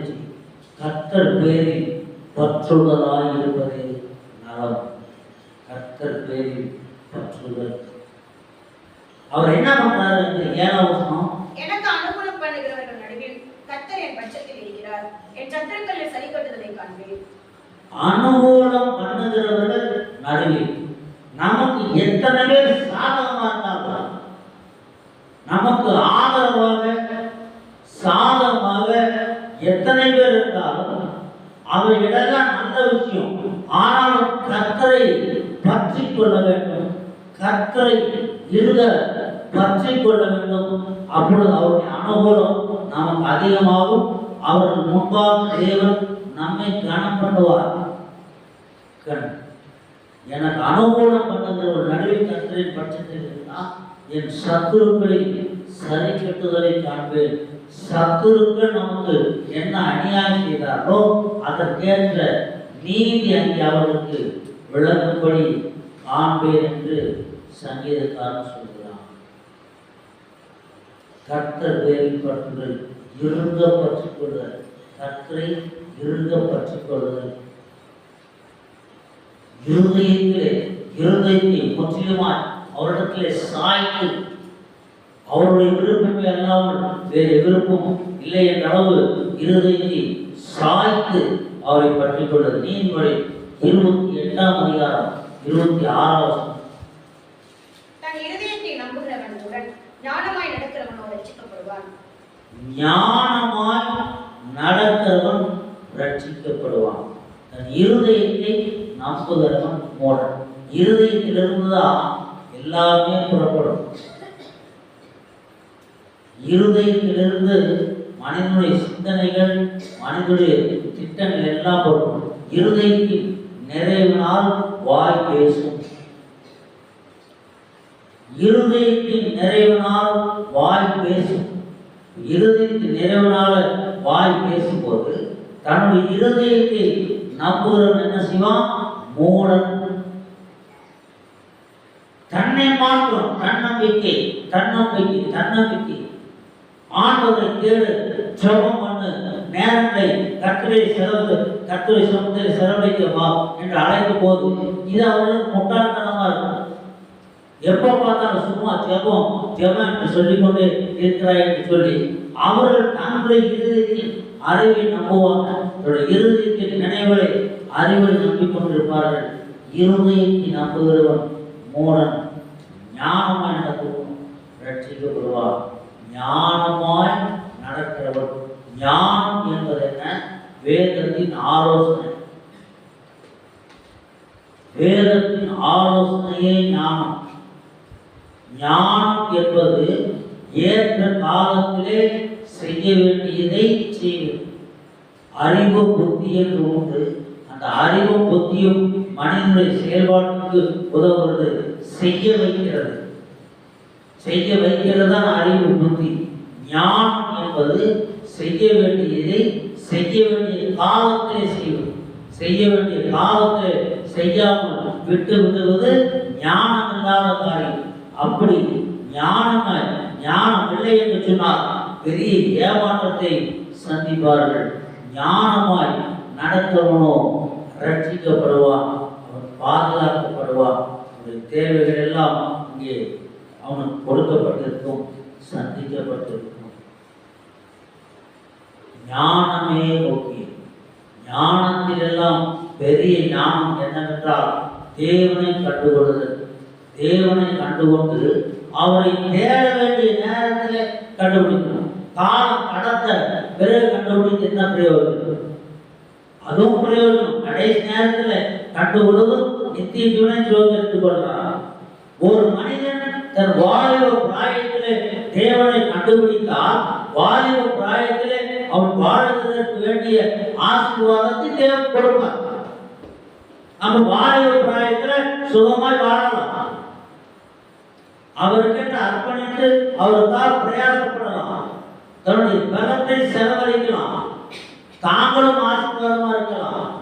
செய்யும். கர்த்தர் பேரில் பற்றுதலாய் இருப்பதே நலம். கர்த்தர் பேரில் பற்றுதல். அவர் என்ன பண்றாரு? 7ஆம் வசனம், எனக்கு அனுகூலம் பண்ணுகிறவர்கள் நடுவில் கர்த்தர் என் பட்சத்தில் இருக்கிறார். என் சத்துருக்களில் சரி கட்டுதலை காண்பேன். அனுகூலம் பண்ணுகிறவர்கள் நடுவில் நமக்கு எத்தனை பேர் சாதகமா இருந்தாலும், நமக்கு சாதகமாக எத்தனை பேர் இருந்தாலும் அவைகளெல்லாம் நல்ல விஷயம். ஆனாலும் கர்த்தரை பற்றி கொள்ள வேண்டும், கர்த்தரை இருக பற்றி கொள்ள வேண்டும். அப்பொழுது அவருடைய அனுகூலம் நமக்கு அதிகமாகும். அவர்கள் முன்பாக தேவன் நம்மை கனம் பண்ணுவார். எனக்கு அனுகூலம் பண்ணுகிற ஒரு நடுவில் கர்த்தரின் பட்சத்தில் இருந்தால் என் சத்துருக்களை சரி கட்டுதலை காண்பேன். சத்துருக்கள் நமக்கு என்ன அநியாயம் செய்தாரோ அதற்கேற்ற நீதி அங்கே அவர்களுக்கு விளங்கும்படி காண்பேன் என்று சங்கீதக்காரன் சொல்கிறான். கர்த்தர் பேரில் பற்றுதல், இருங்க பற்றிக் கொள்ளுதல், கர்த்தரை இருங்க பற்றிக் கொள்ளுதல். இருதயத்தை முற்றிலுமாய் அவரிடத்திலே சாய்த்து, அவருடைய விருப்பமே அல்லாமல் வேறு விருப்பம் இல்லை என்ற அளவு இருதயத்தை சாய்த்து அவரை பற்றிக் கொள்வது. நீதிமொழி 28ஆம் அதிகாரம் 26ஆம் வசனம், தன் இருதயத்தை நம்புகிறவனுடன் ஞானமாய் நடக்கிறவனோ ரட்சிக்கப்படுவான். ஞானமாய் நடக்கிறவன் ரட்சிக்கப்படுவான். தன் இருதயத்தை நம்புகிறவன் மூடன். இருதயத்திலிருந்து தான் எல்லாமே புறப்படும். இருதயத்திலிருந்து மனிதனுடைய சிந்தனைகள், மனிதனுடைய திட்டங்கள் எல்லாம் புறப்படும். இருதயத்தின் நிறைவினால் வாய் பேசும். இருதயத்தின் நிறைவினால் வாய் பேசும். இருதயத்தின் நிறைவினால வாய் பேசும்போது தன்னுடைய இருதயத்தை நம்புகிறவன் என்ன செய்வான்? மூடன். தன்னை மாற்றம், தன்னம்பிக்கை. ஆண்டவரை கேடு, ஜெபம் பண்ணு, நேரங்களை கர்த்தரை சமூகத்தில் செலவழிக்கவா என்று அழைக்கும் போது இது அவர்களுக்கு முட்டாள்தனமா இருக்கும். எப்போ பார்த்தாலும் சும்மா ஜெபம் என்று சொல்லிக்கொண்டே இருக்கிறாய் என்று சொல்லி அவர்கள் தங்களுடைய இருதயத்தின் அறிவை நம்புவாங்க. இருதயத்தின் நினைவுகளை அறிவை நம்பிக்கொண்டிருப்பார்கள். இருதயத்தை நம்புகிறவன் மூடன். ஞானமாய் நடக்கிறவன் ரட்சிக்கப்படுவார். ஞானமாய் நடக்கிறவன். ஞானம் என்பது என்ன? வேதத்தின் ஆலோசனை. வேதத்தின் ஆலோசனையே ஞானம். ஞானம் என்பது ஏற்ற காலத்திலே செய்ய வேண்டியதை செய்வது. அறிவு புத்தி என்று உண்டு. அந்த அறிவும் புத்தியும் மனிதனுடைய செயல்பாட்டுக்கு உதவுறது, செய்ய வைக்கிறது. செய்ய வைக்கிறது தான் அறிவு புத்தி. ஞானம் என்பது செய்ய வேண்டியதை செய்ய வேண்டிய காலத்திலே செய்வது. செய்ய வேண்டிய காலத்தை செய்யாமல் விட்டு விடுவது ஞானம் இல்லாத காரியம். அப்படி ஞானம் இல்லை என்று சொன்னால் பெரிய ஏமாற்றத்தை சந்திப்பார்கள். ஞானமாய் நடக்கிறவனோ ரட்சிக்கப்படுவான், அவன் பாதுகாக்கப்படுவான். அவனுடைய தேவைகள் எல்லாம் இங்கே அவனுக்கு கொடுக்கப்பட்டிருக்கும், சந்திக்கப்பட்டிருக்கும். ஞானமே முக்கியம். ஞானத்தில் எல்லாம் பெரிய ஞானம் என்னவென்றால் தேவனை கண்டுகொள்ளுதல். தேவனை கண்டுகொண்டு அவரை தேட வேண்டிய நேரத்தில் கண்டுபிடிக்கணும். காலம் கடத்த பிறகு கண்டுபிடிக்க என்ன பிரயோஜனம்? அதுவும் பிரயோஜனம். கடைசி நேரத்தில் கண்டுகொள்வதும் நித்திய ஜீவனை சுதந்திரித்துக் கொள்கிறார். ஒரு மனிதன் தன் வாலிப பிராயத்திலே தேவனை கண்டுபிடித்தால் வாலிப பிராயத்திலே அவன் வாழ்வதற்கு வேண்டிய ஆசீர்வாதத்தை தேவன் கொடுப்பார். நம்ம வாலிப பிராயத்துல சுகமாய் வாழலாம். அவருக்கென்று அர்ப்பணித்து அவருக்காக பிரயாசப்படலாம். தன்னுடைய பலத்தை செலவழிக்கலாம். தாங்களும் ஆசீர்வாதமா இருக்கலாம்.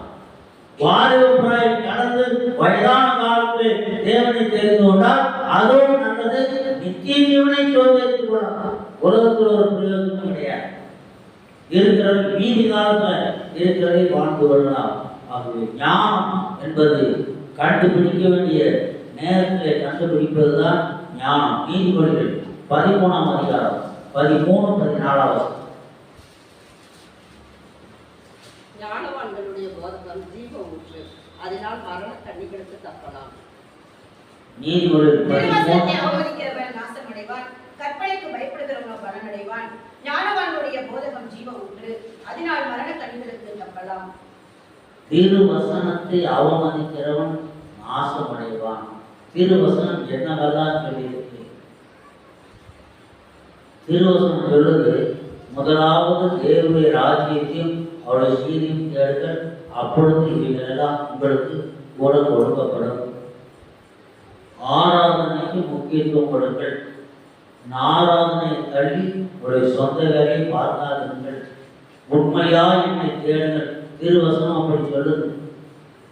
வாலிப பிராயம் கடந்து வயதான காலத்தில் தேவனை தெரிந்து கொண்டால் அதோடு நல்லது. நித்திய ஜீவனை சுதந்திரித்துக் கொள்ளலாம். உலகத்தில் ஒரு பிரயோஜனம் கிடையாது. இருக்கிறது மீதி காலத்தில் இருக்கிறதை வாழ்ந்து கொள்ளலாம். ஆகவே ஞானம் என்பது கண்டுபிடிக்க வேண்டிய நேரத்தில் கண்டுபிடிப்பதுதான் ஞானம். நீதிமொழிகள் 13ஆம் அதிகாரம் 13-14. ஞானவான்களுடைய போதகம் ஜீவ ஊற்று, அதனால் மரண கண்ணிகளுக்கு தப்பலாம். திருவசனத்தை அவமதிக்கிறவன் நாசமடைவான், கற்பனைக்கு பயப்படுகிறவன் பலனடைவான். ஞானவான்களுடைய போதகம் ஜீவ ஊற்று, அதனால் மரண கண்ணிகளுக்கு தப்பலாம். திருவசனத்தை அவமதிக்கிறவன் நாசமடைவான். திருவசனம் என்னவெல்லாம் சொல்லியிருக்கு? திருவசனம் சொல்லுது, முதலாவது தேவனுடைய ராஜ்யத்தையும் அவருடைய நீதியும் தேடுங்கள், அப்பொழுது இவைகளெல்லாம் உங்களுக்கு கூட கொடுக்கப்படும். ஆராதனைக்கு முக்கியத்துவம் கொடுங்கள். ஆராதனையை தள்ளி உடைய சொந்த வேலையை பார்க்காதீர்கள். உண்மையா என்னை தேடுங்கள். திருவசனம் அப்படி சொல்லுது.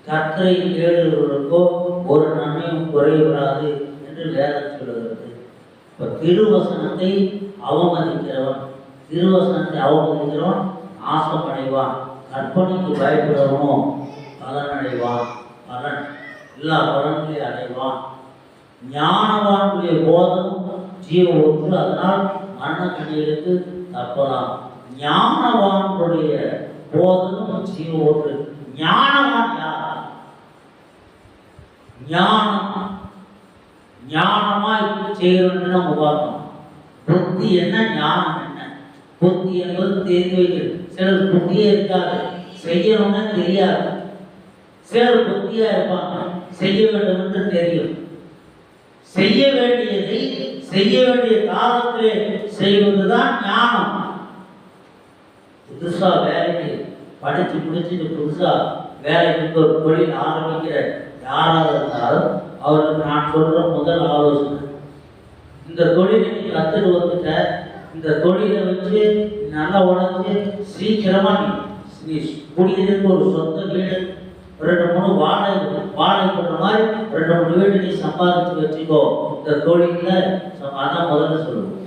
கர்த்தரை தேடுகிறவர்களுக்கோ ஒரு நன்மையும் குறைவிடாது என்று வேதம் சொல்லுகிறது. இப்போ திருவசனத்தை அவமதிக்கிறவன் நாசமடைவான். கற்பனைக்கு பயப்படுறவனோ பலனடைவான். பலன் எல்லா பலன்களையும் அடைவான். ஞானவானுடைய போதமும் ஜீவ ஊற்று, அதனால் மரண கண்ணிகளுக்கு தப்பலாம். ஞானவானுடைய போதமும் ஜீவ ஊற்று. ஞானவான் யார்? ஞானமாய் செய்யணும்னு நம்ம பார்க்கணும். புத்தி என்ன, ஞானம் என்ன? புத்தி என்பது தெரிந்து வைக்கிறது. சிலர் புத்தியே இருக்காது, செய்யணும்னு தெரியாது. சிலர் புத்தியா இருப்பாங்க, செய்ய வேண்டும் என்று தெரியும். செய்ய வேண்டியதை செய்ய வேண்டிய காலத்திலே செய்வதுதான் ஞானம். புதுசா வேலைக்கு படிச்சு முடிச்சுட்டு புதுசா வேலைக்கு ஒரு தொழில் ஆரம்பிக்கிற யாராக இருந்தாலும் அவருக்கு நான் சொல்ற முதல் ஆலோசனை, இந்த தொழிலை நீ கத்துட்டு வந்துட்ட, இந்த தொழிலை வச்சு நல்லா உடஞ்சி சீக்கிரமா நீ குடியிருக்க ஒரு சொந்த வீடு, 2-3 வாடகை போடுற மாதிரி 2-3 வீடு நீ சம்பாதிச்சு வச்சுக்கோ. இந்த தொழில அதான் முதல்ல சொல்லுவோம்.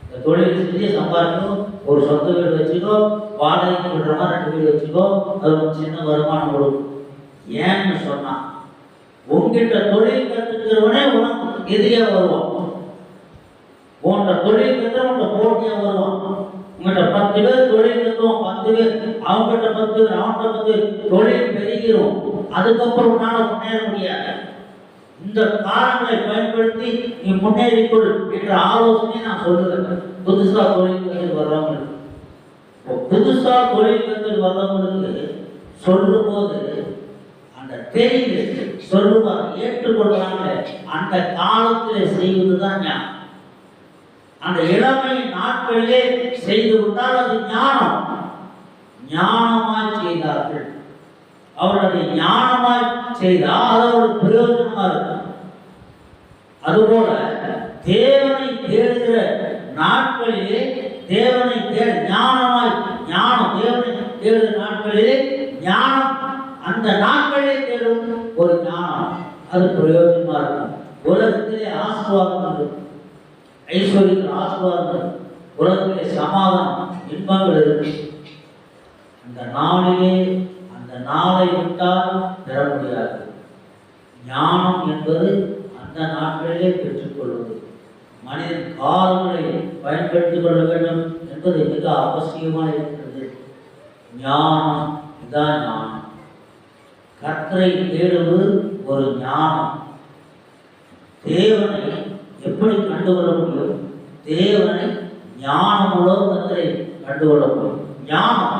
இந்த தொழில் செஞ்சு சம்பாதிக்கணும், ஒரு சொந்த வீடு வச்சுக்கோ, வாடகை போடுற மாதிரி 2 வீடு வச்சுக்கோ, அது ஒரு சின்ன வருமானம் கொடுக்கும். ஏன்னு சொன்னா உங்ககிட்ட தொழில் கற்றுக்கிறவனே உனக்கு எதிரியா வருவான். உன்கிட்ட தொழில் கற்றுவன்கிட்ட போட்டியா வருவான். உங்கள்கிட்ட 10 பேர் தொழில் கற்றுவோம், 10 பேர் அவங்ககிட்ட 10 பேர் அவன்கிட்ட 10 பேர் தொழில் பெருகிறோம். அதுக்கப்புறம் உன்னால முன்னேற முடியாது. இந்த காரணங்களை பயன்படுத்தி நீ முன்னேறிக்கொள் என்ற ஆலோசனை நான் சொல்லுறேன். புதுசா தொழில் கற்று வர்றவங்க புதுசா தொழில் கற்று வந்தவங்களுக்கு சொல்லும் போது அந்த தெரிந்து சொல்லுவார் ஏற்றுக்கொள்றாங்க. அந்த காலத்திலே செய்வதுதான் ஞானம். அந்த இளமை நாட்களிலே செய்து விட்டால் அது ஞானம். ஞானமாய் செய்தார்கள். அவருடைய ஞானமாய் செய்தால் அது ஒரு பிரயோஜனமா இருக்கும். அதுபோல தேவனை தேடுகிற நாட்களிலே தேவனை ஞானமாய் ஞானம் தேவனை தேடுகிற நாட்களிலே ஞானம் அந்த நாட்களிலே தேடும் ஒரு ஞானம் அது பிரயோஜனமா இருக்கும். உலகத்திலே ஆசீர்வாதம், ஐஸ்வர்யத்தில் ஆசீர்வாதம், உலகத்திலே சமாதானம், இன்பங்கள் இருக்கு. அந்த நாளிலே அந்த நாளை விட்டால் பெற முடியாது. ஞானம் என்பது அந்த நாட்களிலே பெற்றுக்கொள்வது. மனிதன் காலங்களை பயன்படுத்திக் கொள்ள வேண்டும் என்பது மிக அவசியமாக இருக்கிறது. ஞானம் இதான் ஞானம். கர்த்தரை தேடுவது ஒரு ஞானம். தேவனை எப்படி கண்டுகொள்ள முடியும்? தேவனை ஞானமுள்ள கர்த்தரை கண்டுகொள்ள முடியும். ஞானம்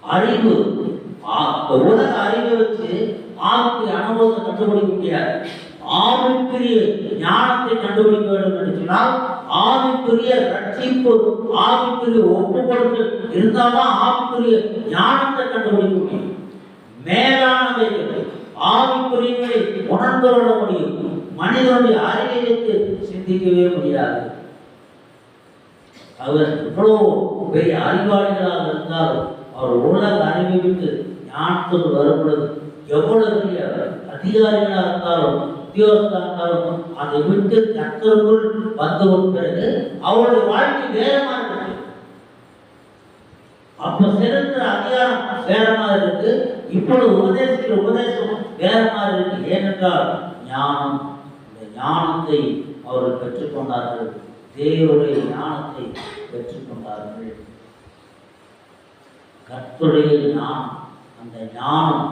அறிவு, உலக அறிவை வச்சு ஆவிக்குரிய அனுபவத்தை கண்டுபிடிக்க முடியாது. ஆவிக்குரிய ஞானத்தை கண்டுபிடிக்க வேண்டும் என்று சொன்னால் ஆவிக்குரிய ரட்சிப்பு, ஆவிக்குரிய ஒப்புக்கொடுத்தல் இருந்தால்தான் ஆவிக்குரிய ஞானத்தை கண்டுபிடிக்க முடியும். மேலானவைகள் ஆவிக்குரியங்களை உணர்ந்து கொள்ள முடியும். மனிதனுடைய அறிவை வைத்து சிந்திக்கவே முடியாது. அவர் எவ்வளவு பெரிய அறிவாளிகளாக இருந்தாலும் அவர் உலக அறிவை விட்டு ஞானத்துக்கு வரும் பொழுது எவ்வளவு பெரிய அதிகாரிகளாக இருந்தாலும் உத்தியோகத்தாக இருந்தாலும் அதை விட்டு கர்த்தருக்குள் வந்து பிறகு அவருடைய வாழ்க்கை வேறமா இருக்கு. அப்ப செலுத்துற அதிகாரம் வேறமா இருக்கு. இப்பொழுது உபதேசிக்கிற உபதேசம் வேறமா இருக்கு. ஏனென்றால் ஞானம், இந்த ஞானத்தை அவர்கள் பெற்றுக்கொண்டார்கள். தேவனுடைய ஞானத்தை பெற்றுக்கொண்டார்கள். கர்த்தருடைய ஞானம், அந்த ஞானம்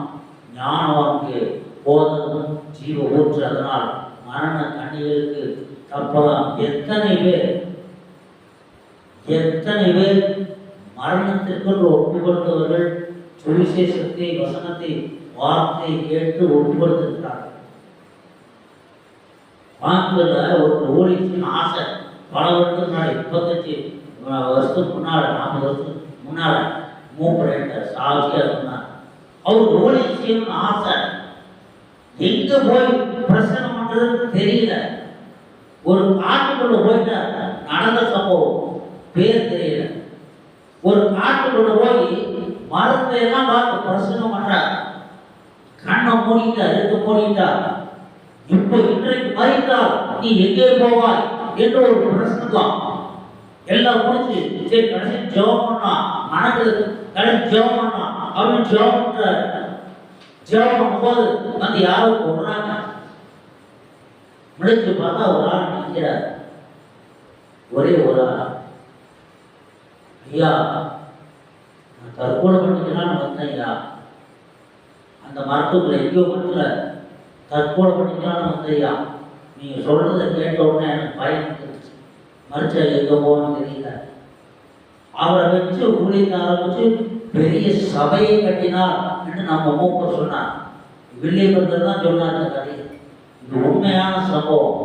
ஞானவாக்கு போதமும் ஜீவ ஊற்று. அதனால் மரண கண்ணிகளுக்கு தப்பலாம். எத்தனை பேர் மரணத்திற்கு ஒப்புக்கொண்டவர்கள் சுவிசேஷத்தை, வசனத்தை, வார்த்தை கேட்டு ஒப்புக்கொடுத்திருக்கிறார்கள். வாக்குல ஒரு ஊழியத்தின் ஆசை பல வருஷத்துக்கு முன்னாடி, 35 வருஷத்துக்கு முன்னாடி, 40 வருஷத்துக்கு முன்னாடி மூப்பரேட்ட சாட்சியா சொன்னார். அவர் ஊழியம் செய்யணும்னு ஆசை. எங்க போய் பிரசனம் பண்றதுன்னு தெரியல. ஒரு காட்டுக்குள்ள போயிட்டார். நடந்த சம்பவம் பேர் தெரியல. ஒரு காட்டுக்குள்ள போய் மரத்தை எல்லாம் பார்த்து பிரசனம் பண்றார். கண்ணை மூடிட்டார், எடுத்து மூடிட்டார். இப்போ இன்றைக்கு மறித்தால் நீ எங்கே போவாய் என்று ஒரு பிரசனம். எல்லாம் முடிச்சு சரி கடைசி ஜெபம் பண்ணா, மனது கடைசி ஜெபம் பண்ணா அப்படின்னு ஜெபம் பண்றாரு. ஜெபம் பண்ணும்போது வந்து யாரும் போடுறாங்க. முடிச்சு பார்த்தா ஒரு ஆள் நிற்கிறார். ஒரே ஒரு ஆள். ஐயா, நான் தற்கொலை பண்ணிக்கலான்னு வந்தேன் ஐயா. அந்த மருத்துவத்தில் எங்கேயோ மட்டும் தற்கொலை பண்ணிக்கலான்னு வந்தேன் ஐயா. நீங்க சொல்றதை கேட்ட உடனே எனக்கு பயம் இருந்துச்சு. மறுச்ச எங்க போகணும்னு தெரியல. அவரை வச்சு ஊழியத்தை ஆரம்பிச்சு பெரிய சபையை கட்டினார் என்று நம்ம மூப்பர் சொன்னார். வில்லியபுரத்தில் தான் சொன்னார் இந்த கதை. இது உண்மையான சம்பவம்.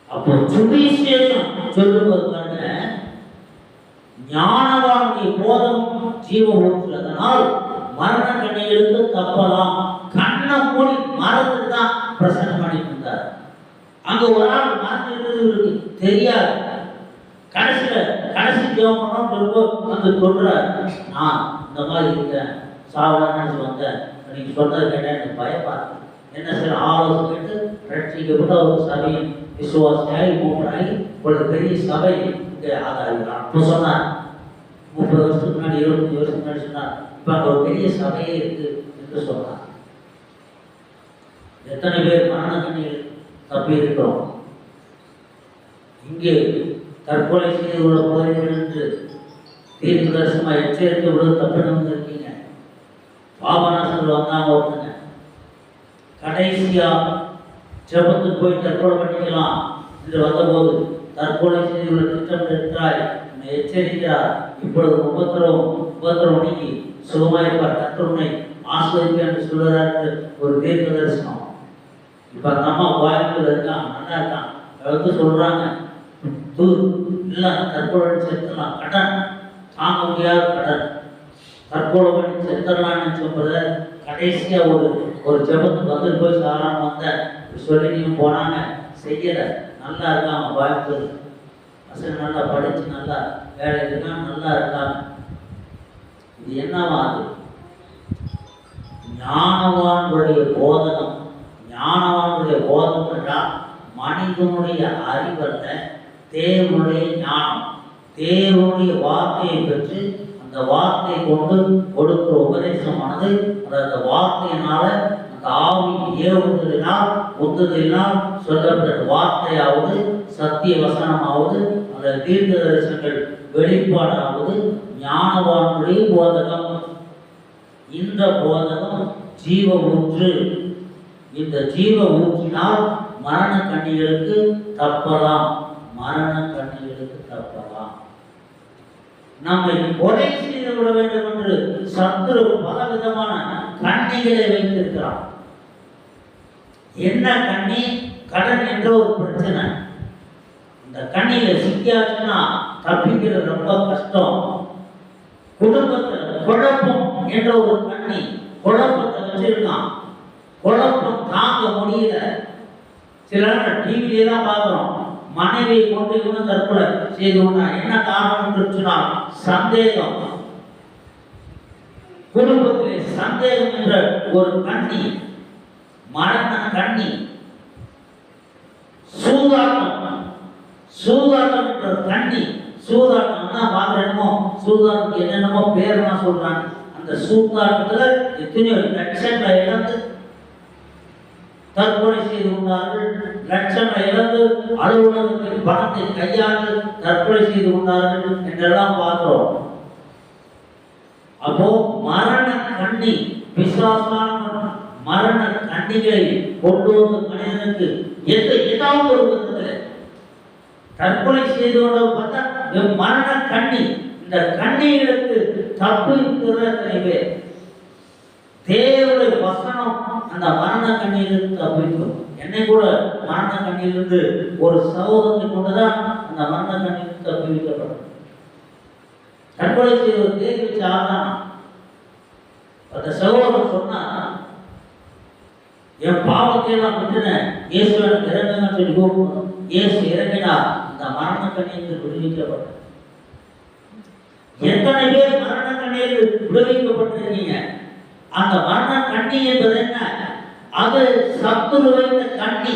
அப்போ சுவிசேஷம் சொல்லுவது ஞானவானுடைய போதம் ஜீவ ஊற்றுறதுனால் மரண கண்ணிகளுக்கு தப்பலாம். கண்ணை மூடி மரத்துக்கு தான் பிரசனம் பண்ணிட்டு இருந்தார். அங்க ஒரு ஆள் மறந்துட்டு தெரியாது. கடைசி ஜெபம் பண்ணோம் வந்து சொல்றார், நான் இந்த மாதிரி இருக்கேன், சாவலான்னு வந்தேன், நீங்க சொன்னது கேட்டேன், எனக்கு பயப்பாரு. என்ன சார் ஆலோசனை கேட்டு ரட்சிக்கப்பட்ட ஒரு சபையின் விசுவாசியாகி மூப்பராகி ஒரு பெரிய சபை அப்போ சொன்னார். 30 வருஷத்துக்கு முன்னாடி 25 வருஷத்துக்கு முன்னாடி சொன்னார். இப்ப அங்க ஒரு பெரிய சபையே இருக்கு என்று சொன்னார். எத்தனை பேர் மரண கண்ணியில் தப்பி இருக்கிறோம். இங்கே தற்கொலை செய்து உள்ள போகிறீர்கள் என்று தீர்க்க தரிசனமா எச்சரிக்கை விட தப்பிடம் இருக்கீங்க. பாபநாசங்கள் வந்தாங்க ஒருத்தங்க. கடைசியா ஜபத்துக்கு போய் தற்கொலை பண்ணிக்கலாம் என்று வந்தபோது தற்கொலை செய்து கொள்ள திட்டமிட்டிருக்கிறாய், உன்னை எச்சரிக்கிறார். இப்பொழுது உபத்திரவம் நீங்கி சுகமாயிருப்பார், கர்த்தர் உன்னை ஆசீர்வதிப்பார் என்று சொல்லுறாரு ஒரு தீர்க்க தரிசனம். இப்ப அந்த அம்மா கோயம்புத்தூர் இருக்கான், நல்லா இருக்கான், வந்து சொல்றாங்க இல்ல தற்கொலை செத்துலாம், கடன் தாங்க முடியாத கடன், தற்கொலை பண்ணி செத்துடலான்னு சொல்றத கடைசியா ஒரு ஜபத்துக்கு வந்து போய் சாராம வந்த சொல்லி நீங்க போனாங்க, செய்யல. நல்லா இருக்காங்க கோயம்புத்தூர், பசங்க நல்லா படிச்சு நல்லா வேலை இருக்காங்க, நல்லா இருக்காங்க. இது என்னவா அது? ஞானவானுடைய போதகம். ஞானவானுடைய போதகம் என்றால் மனிதனுடைய அறிவல்ல, தேவனுடைய ஞானம். தேவனுடைய வார்த்தையை பெற்று அந்த வார்த்தையை கொண்டு கொடுக்கிற உபதேசமானது அந்த வார்த்தையினால அந்த ஆவி ஏவுதலினால் உந்துதலினால் சொல்லப்பட்ட வார்த்தையாவது சத்திய வசனமாவது அந்த தீர்க்க தரிசனங்கள் வெளிப்பாடாவது ஞானவானுடைய போதகம். இந்த போதகம் ஜீவ ஊற்று. இந்த ஜீவ ஊற்றினால் மரண கண்ணிகளுக்கு தப்பலாம், மரண கண்ணிகளுக்கு தப்பலாம். நம்மை கொலை செய்து விட வேண்டும் என்று சத்துரு பலவிதமான கண்ணிகளை வைத்திருக்கிறான். என்ன கண்ணி? கடன் என்ற ஒரு பிரச்சனை. இந்த கண்ணியில சிக்கியாச்சுன்னா தப்பிக்கிறது ரொம்ப கஷ்டம். குடும்பத்தில் குழப்பம் என்ற ஒரு கண்ணி குழப்பத்தை வச்சிருக்கான். குழப்பம் தாங்க முடியல. சில டிவிலே தான் பார்க்கிறோம், மனைவியை கொண்டு இவனும் தற்கொலை செய்து கொண்டான். என்ன காரணம் சொன்னால் சந்தேகம். குடும்பத்திலே சந்தேகம் என்ற ஒரு கண்ணி, மரண கண்ணி. சூதாட்டம், சூதாட்டம் என்ற கண்ணி. சூதாட்டம் தான் பார்க்கிறோமோ, சூதாட்டத்துக்கு என்னென்னமோ பேரெல்லாம் சொல்றாங்க. அந்த சூதாட்டத்துல எத்தனையோ லட்சங்களை இழந்து தற்கொலை செய்து கொண்டார்கள். லட்சங்களை இழந்து அலுவலகத்தில் பணத்தை கையாண்டு தற்கொலை செய்து கொண்டார்கள் என்றெல்லாம் பார்க்கிறோம். அப்போ மரண கண்ணி, பிசாசான மரண கண்ணிகளை கொண்டு வந்த மனிதனுக்கு ஏதாவது ஒரு விதத்தில் தற்கொலை செய்து கொண்ட மரண கண்ணி. இந்த கண்ணிகளுக்கு தப்பு இருக்கிற பேர். தேவனுடைய வசனம் அந்த மரண கண்ணியிலிருந்து தப்பிக்கும். என்னை கூட மரண கண்ணியிலிருந்து ஒரு சகோதரத்தை கொண்டுதான் அந்த மரண கண்ணியிலிருந்து தப்பி வைக்கப்படும். தற்கொலை செய்வது தேடி வச்ச ஆதான். அந்த சகோதரன் சொன்னா, என் பாவத்தை எல்லாம் விட்டுனேன், இயேசு எனக்கு இறங்குங்க சொல்லி கூப்பிடணும். இயேசு இறங்கினா அந்த மரண கண்ணியிலிருந்து விடுவிக்கப்பட்ட. எத்தனை பேர் மரண கண்ணியில் விடுவிக்கப்பட்டிருக்கீங்க? அந்த மரண கண்ணி என்பது என்ன? அது சத்துரு வைத்த கண்ணி,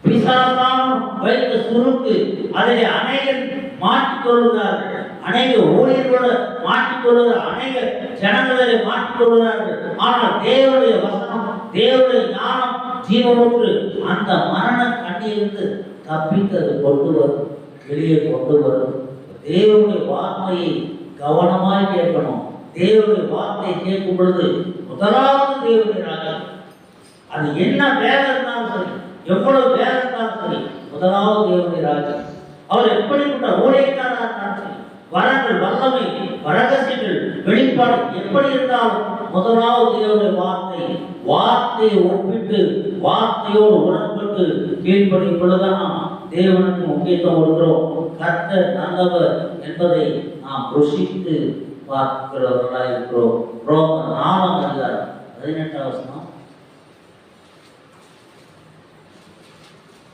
பிசாசான வைத்த சுருக்கு. அதை அநேகர் மாற்றிக்கொள்கிறார்கள், அநேக ஊழியர்களோடு மாற்றிக்கொள்கிறார், அநேக ஜனங்களை மாற்றிக்கொள்கிறார்கள். ஆனால் தேவனுடைய வசனம், தேவனுடைய ஞானம், ஜீவனூற்று அந்த மரண கண்ணியிலிருந்து தப்பித்தது கொண்டு வரும், வெளியே கொண்டு வரும். தேவனுடைய வார்த்தையை கவனமாய் கேட்கணும். தேவனுடைய வார்த்தையை கேட்கும் பொழுது முதலாவது தேவனுடைய ராஜ்யம். அது என்ன வேலை இருந்தாலும் சரி, எவ்வளவு வேலை இருந்தாலும் சரி, முதலாவது தேவனுடைய ராஜ்யம். அவர் எப்படிப்பட்ட ஊழியக்காரராக இருந்தாலும் சரி, வரங்கள், வல்லமை, ரகசியங்கள், வெளிப்பாடு எப்படி இருந்தாலும் முதலாவது தேவனுடைய வார்த்தை. வார்த்தையை ஒப்பிட்டு வார்த்தையோடு உடன்பட்டு கீழ்ப்படியும் பொழுதுதான் தேவனுக்கு முக்கியத்துவம் கொடுக்கிறோம். கர்த்தர் நல்லவர் என்பதை நாம் ருசித்து பார்க்கிறவர்களாக இருக்கிறோம். ரோமர் 4:18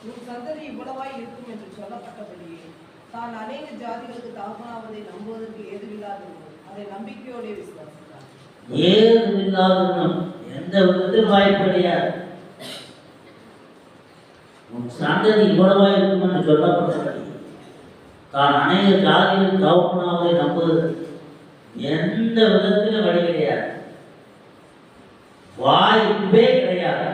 உன் சந்ததி இவ்வளவாய் இருக்கும் என்று சொல்லப்பட்டபடியே தான் அநேக ஜாதிகளுக்கு தகப்பனாவதை நம்புவதற்கு ஏதுவில்லாதவர்கள் அதை நம்பிக்கையோட விசுவாசித்தார். ஏதுவில்லாதவர்கள் எந்த விதத்தில் வாய்ப்பு கிடையாது. உன் சந்ததி இவ்வளவாய் இருக்கும் என்று சொல்லப்பட்டபடி தான் அநேக ஜாதிகளுக்கு தகப்பனாவதை நம்புவதற்கு எந்த விதத்திலும் வழி கிடையாது, வாய்ப்பே கிடையாது.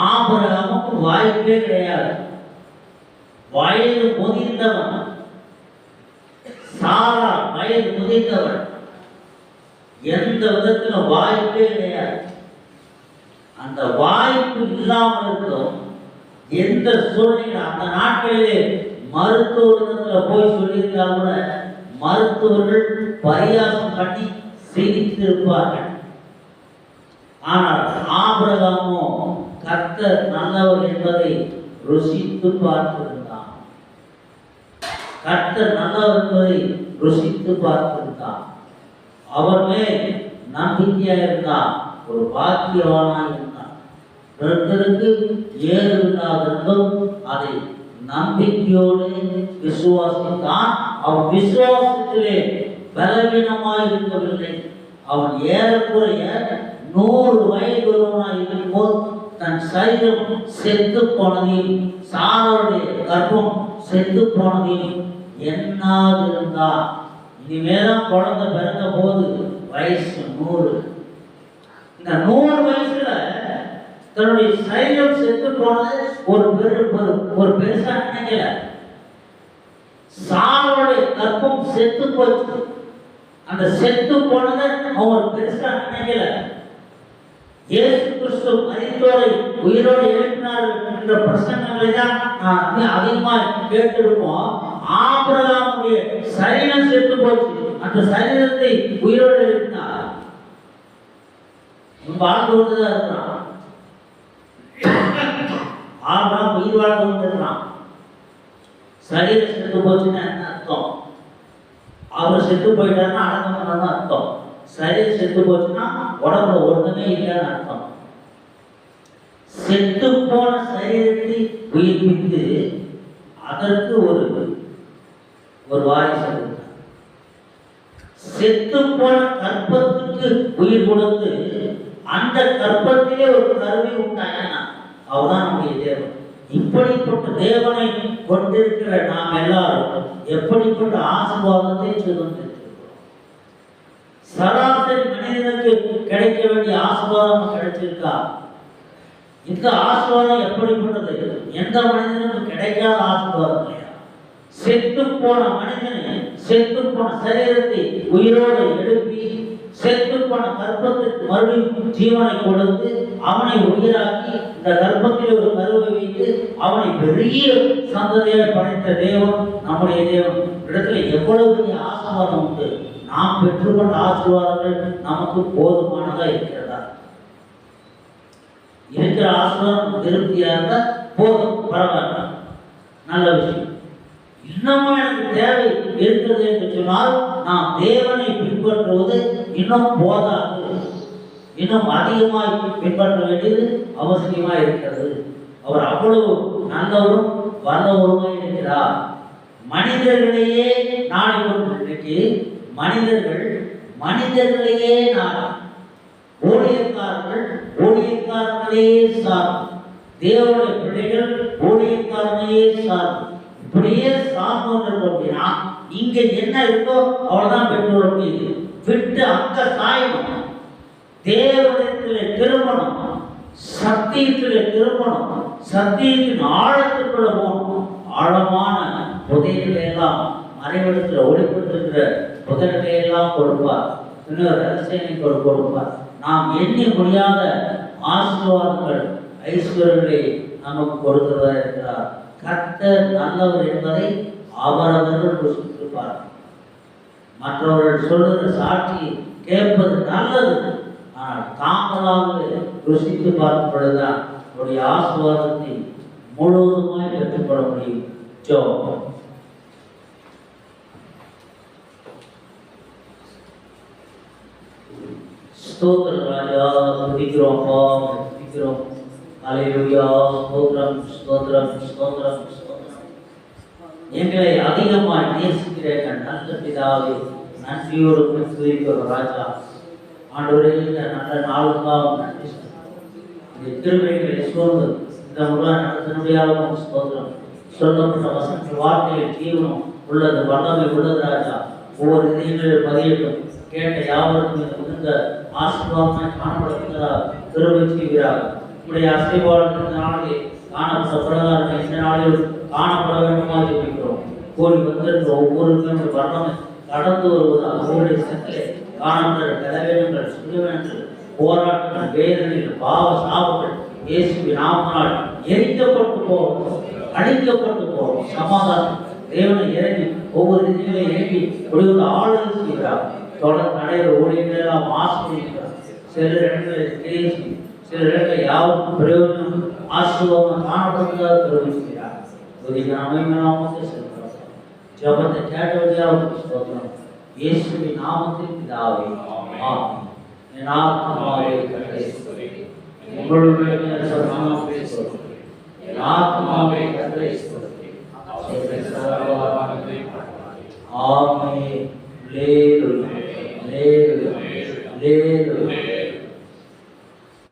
ஆபிரகாமுக்கு வாய்ப்பே கிடையாது. வயது முதிர்ந்தவன், சாரா வயது முதிர்ந்தவன், எந்த விதத்திலும் வாய்ப்பே கிடையாது. அந்த வாய்ப்பு இல்லாமல் இருந்தோம். எந்த சூழ்நிலை அந்த நாட்களிலே மருத்துவரிடத்துல போய் சொல்லியிருந்தா கூட மருத்துவர்கள் பரியாசம் பண்ணி சிரித்திருப்பார்கள். ஆனால் ஆபிரகாமோ கர்த்தர் நல்லவர் என்பதை ருசித்து பார்த்திருந்தான். கர்த்தர் நல்லவர் என்பதை ருசித்து பார்த்திருந்தான். அவர் மேல் நம்பிக்கையா இருந்தான். ஒரு பாக்கியவானாக இருந்தான். கர்த்தருக்கு ஏதுவில்லாதிருந்தும் அதை நம்பிக்கையோடு விசுவாசித்தான். அவன் விசுவாசத்திலே பலவீனமாய் இருக்கவில்லை. அவன் ஏறக்குறைய 100 வயதுள்ளவனாய் இருக்கும்போது தன் சரீரம் செத்து போனதையும் சாரோடைய கர்ப்பம் செத்து போனதையும் எண்ணாதிருந்தான். இனிமேதான் குழந்தை பிறந்த போது வயசு 100. இந்த 100 வயசுல தன்னுடைய சரீரம் செத்து போனது ஒரு பெருசா நினைக்கல. சாரோடைய கர்ப்பம் செத்து போச்சு. அந்த செத்து போனதை அவன் பெருசா நினைக்கல. இயேசு கிறிஸ்து மரித்தோரை உயிரோடு எழுப்பினார் என்ற பிரசங்கங்களை தான் நான் அதிகமாக கேட்டிருப்போம். ஆபிரகாமுடைய சரீரம் செத்து போச்சு. அந்த சரீரத்தை உயிரோடு எழுப்பினார். வாழ்ந்து கொண்டுதான் இருக்கிறான். ஆபிரகாம் உயிர் வாழ்ந்து கொண்டிருக்கிறான். சரீரம் செத்து போச்சுன்னா என்ன அர்த்தம்? அவர் செத்து போயிட்டாருன்னா அடக்கம் பண்ணணும்னு அர்த்தம். சரீரம் செத்து போச்சுன்னா உடம்புல ஒண்ணுமே இல்லைன்னு அர்த்தம். செத்து போன சரீரத்தை உயிர்ப்பித்து அதற்கு ஒரு வாரிசு கொடுத்தார். செத்து போன கற்பத்துக்கு உயிர் கொடுத்து அந்த கற்பத்திலே ஒரு கருவி உண்டாயினா அவர்தான் நம்முடைய தேவன். இப்படிப்பட்ட தேவனை கொண்டிருக்கிற நாம் எல்லாரும் எப்படிப்பட்ட ஆசீர்வாதத்தை சுதந்திரித்திருக்கிறோம். சராசரி மனிதனுக்கு கிடைக்க வேண்டிய ஆசீர்வாதம் கிடைச்சிருக்கா? இந்த ஆசீர்வாதம் எப்படிப்பட்டது? எந்த மனிதனுக்கு கிடைக்காத ஆசீர்வாதம் இல்லையா? செத்து போன மனிதனை, செத்து போன சரீரத்தை உயிரோடு எழுப்பி செத்து போன கர்ப்பத்திற்கு மறுபடியும் ஜீவனை கொடுத்து அவனை உயிராக்கி இந்த கர்ப்பத்தில் ஒரு கருவை வைத்து அவனை பெரிய சந்ததியை படைத்த தேவன் நம்முடைய தேவன். இடத்துல எவ்வளவு பெரிய ஆசீர்வாதம் உண்டு. நாம் பெற்றுக்கொண்ட ஆசீர்வாதங்கள் நமக்கு போதுமானதா இருக்கிறதா? இருக்கிற ஆசீர்வாதம் திருப்தியா இருந்தா போதும், பரவாயில்ல, நல்ல விஷயம். இன்னமும் எனக்கு தேவை இருக்கிறது என்று சொன்னால் நாம் தேவனை பின்பற்றுவது இன்னும் போதாது. இன்னும் அதிகமாய் பின்பற்ற வேண்டியது அவசியமாக இருக்கிறது. அவர் அவ்வளவு நல்லவரும் வல்லவருமாய் இருக்கிறார். மனிதர்களையே நாடிக்கொண்டு இன்னைக்கு மனிதர்களையே நாடு. ஊழியக்காரர்களே சார்பு. தேவனுடைய பிள்ளைகள் ஊழியக்காரனையே சார்பு. இப்படியே சார்ந்தோம் அப்படின்னா இங்க என்ன இருக்கோ அவ்வளவுதான் பெற்று வர முடியுது. விட்டு அங்க சாயணும். தேவனிடத்திலே திரும்பணும். சத்தியத்திலே திரும்பணும். சத்தியத்தின் ஆழத்துக்குள்ள போகணும். ஆழமான புதைகளை எல்லாம் மறைவிடத்தில் ஒளிப்பட்டிருக்கிற புதைகளை எல்லாம் கொடுப்பார். இன்னொரு ரகசியனை கொடுப்பார். நாம் எண்ணி முடியாத ஆசீர்வாதங்கள் ஐஸ்வர்யங்களை நமக்கு கொடுக்கிறதா இருக்கிறார். கர்த்தர் நல்லவர் என்பதை அவரவர்கள் ருசித்திருப்பார். மற்றவர்கள் சொல்லுகிற சாட்சி கேட்பது நல்லது. ஆனால் தாங்களாகவே ருசித்து பார்க்கும் பொழுதுதான் அவருடைய ஆசீர்வாதத்தை முழுவதுமாய் பெற்றுக்கொள்ள முடியும். ஜெபம். ஸ்தோத்திரம் ராஜா, துதிக்கிறோம், துதிக்கிறோம். அல்லேலூயா. ஸ்தோத்திரம், ஸ்தோத்திரம், ஸ்தோத்திரம், ஸ்தோத்திரம். எங்களை அதிகமாய் நேசிக்கிற நல்ல பிதாவே, நன்றியோடு துதிக்கிறோம் ராஜா. ஆண்டவரே, இந்த நல்ல நாளுக்காக நன்றி. இந்த திருமைகளை சூழ்ந்து இந்த முறை நடத்தினுடையாகவும் ஸ்தோத்திரம். சொல்லப்பட்ட வசன வார்த்தையில் ஜீவனம் உள்ளது, வல்லமை உள்ளது ராஜா. ஒவ்வொரு இதயங்களில் பதியட்டும். கேட்ட யாவருக்கும் இந்த மிகுந்த ஆசீர்வாதமாய் காணப்படுகிறதா திருவை செய்கிறார். உடைய அசைவாளர் நாளிலே காணப்பட்ட பிரகாரம் இந்த நாளில் காணப்பட வேண்டுமா ஜெபிக்கிறோம். கோரி வந்திருக்கிற ஒவ்வொருக்கும் வல்லமை கடந்து வருவதாக அவருடைய சத்திலே காணப்படுற கலவேனங்கள், சுடுவேனங்கள், போராட்டங்கள், வேதனைகள், பாவ சாபங்கள் இயேசுவின் நாமத்தினால் எரிக்கப்பட்டு போகும், அழிக்கப்பட்டு போகும். சமாதானம் தேவனை இறங்கி ஒவ்வொரு இதுகளை இறங்கி ஒரு ஆளுநர் செய்கிறார். தொடர் நடையிற ஊழியர்களெல்லாம் ஆசிரியர் சில இடங்களில் பேசி சில இடங்களில் யாருக்கும் பிரயோஜனம் ஆசீர்வாதம் காணப்படுவதாக தெரிவிக்கிறார். ஒரு அமைமனாமத்தை செல்கிறோம். ஜபத்தை கேட்டவர்களாக ஸ்தோத்திரம். இயேசுவின் நாமத்தில் பிதாவே ஆமென். என் ஆத்துமாவே கர்த்தரை ஸ்துதி. உங்களுடைய சர்வநாமத்தை ஸ்துதி. என் ஆத்துமாவே கர்த்தரை ஸ்துதி. ஆமென்.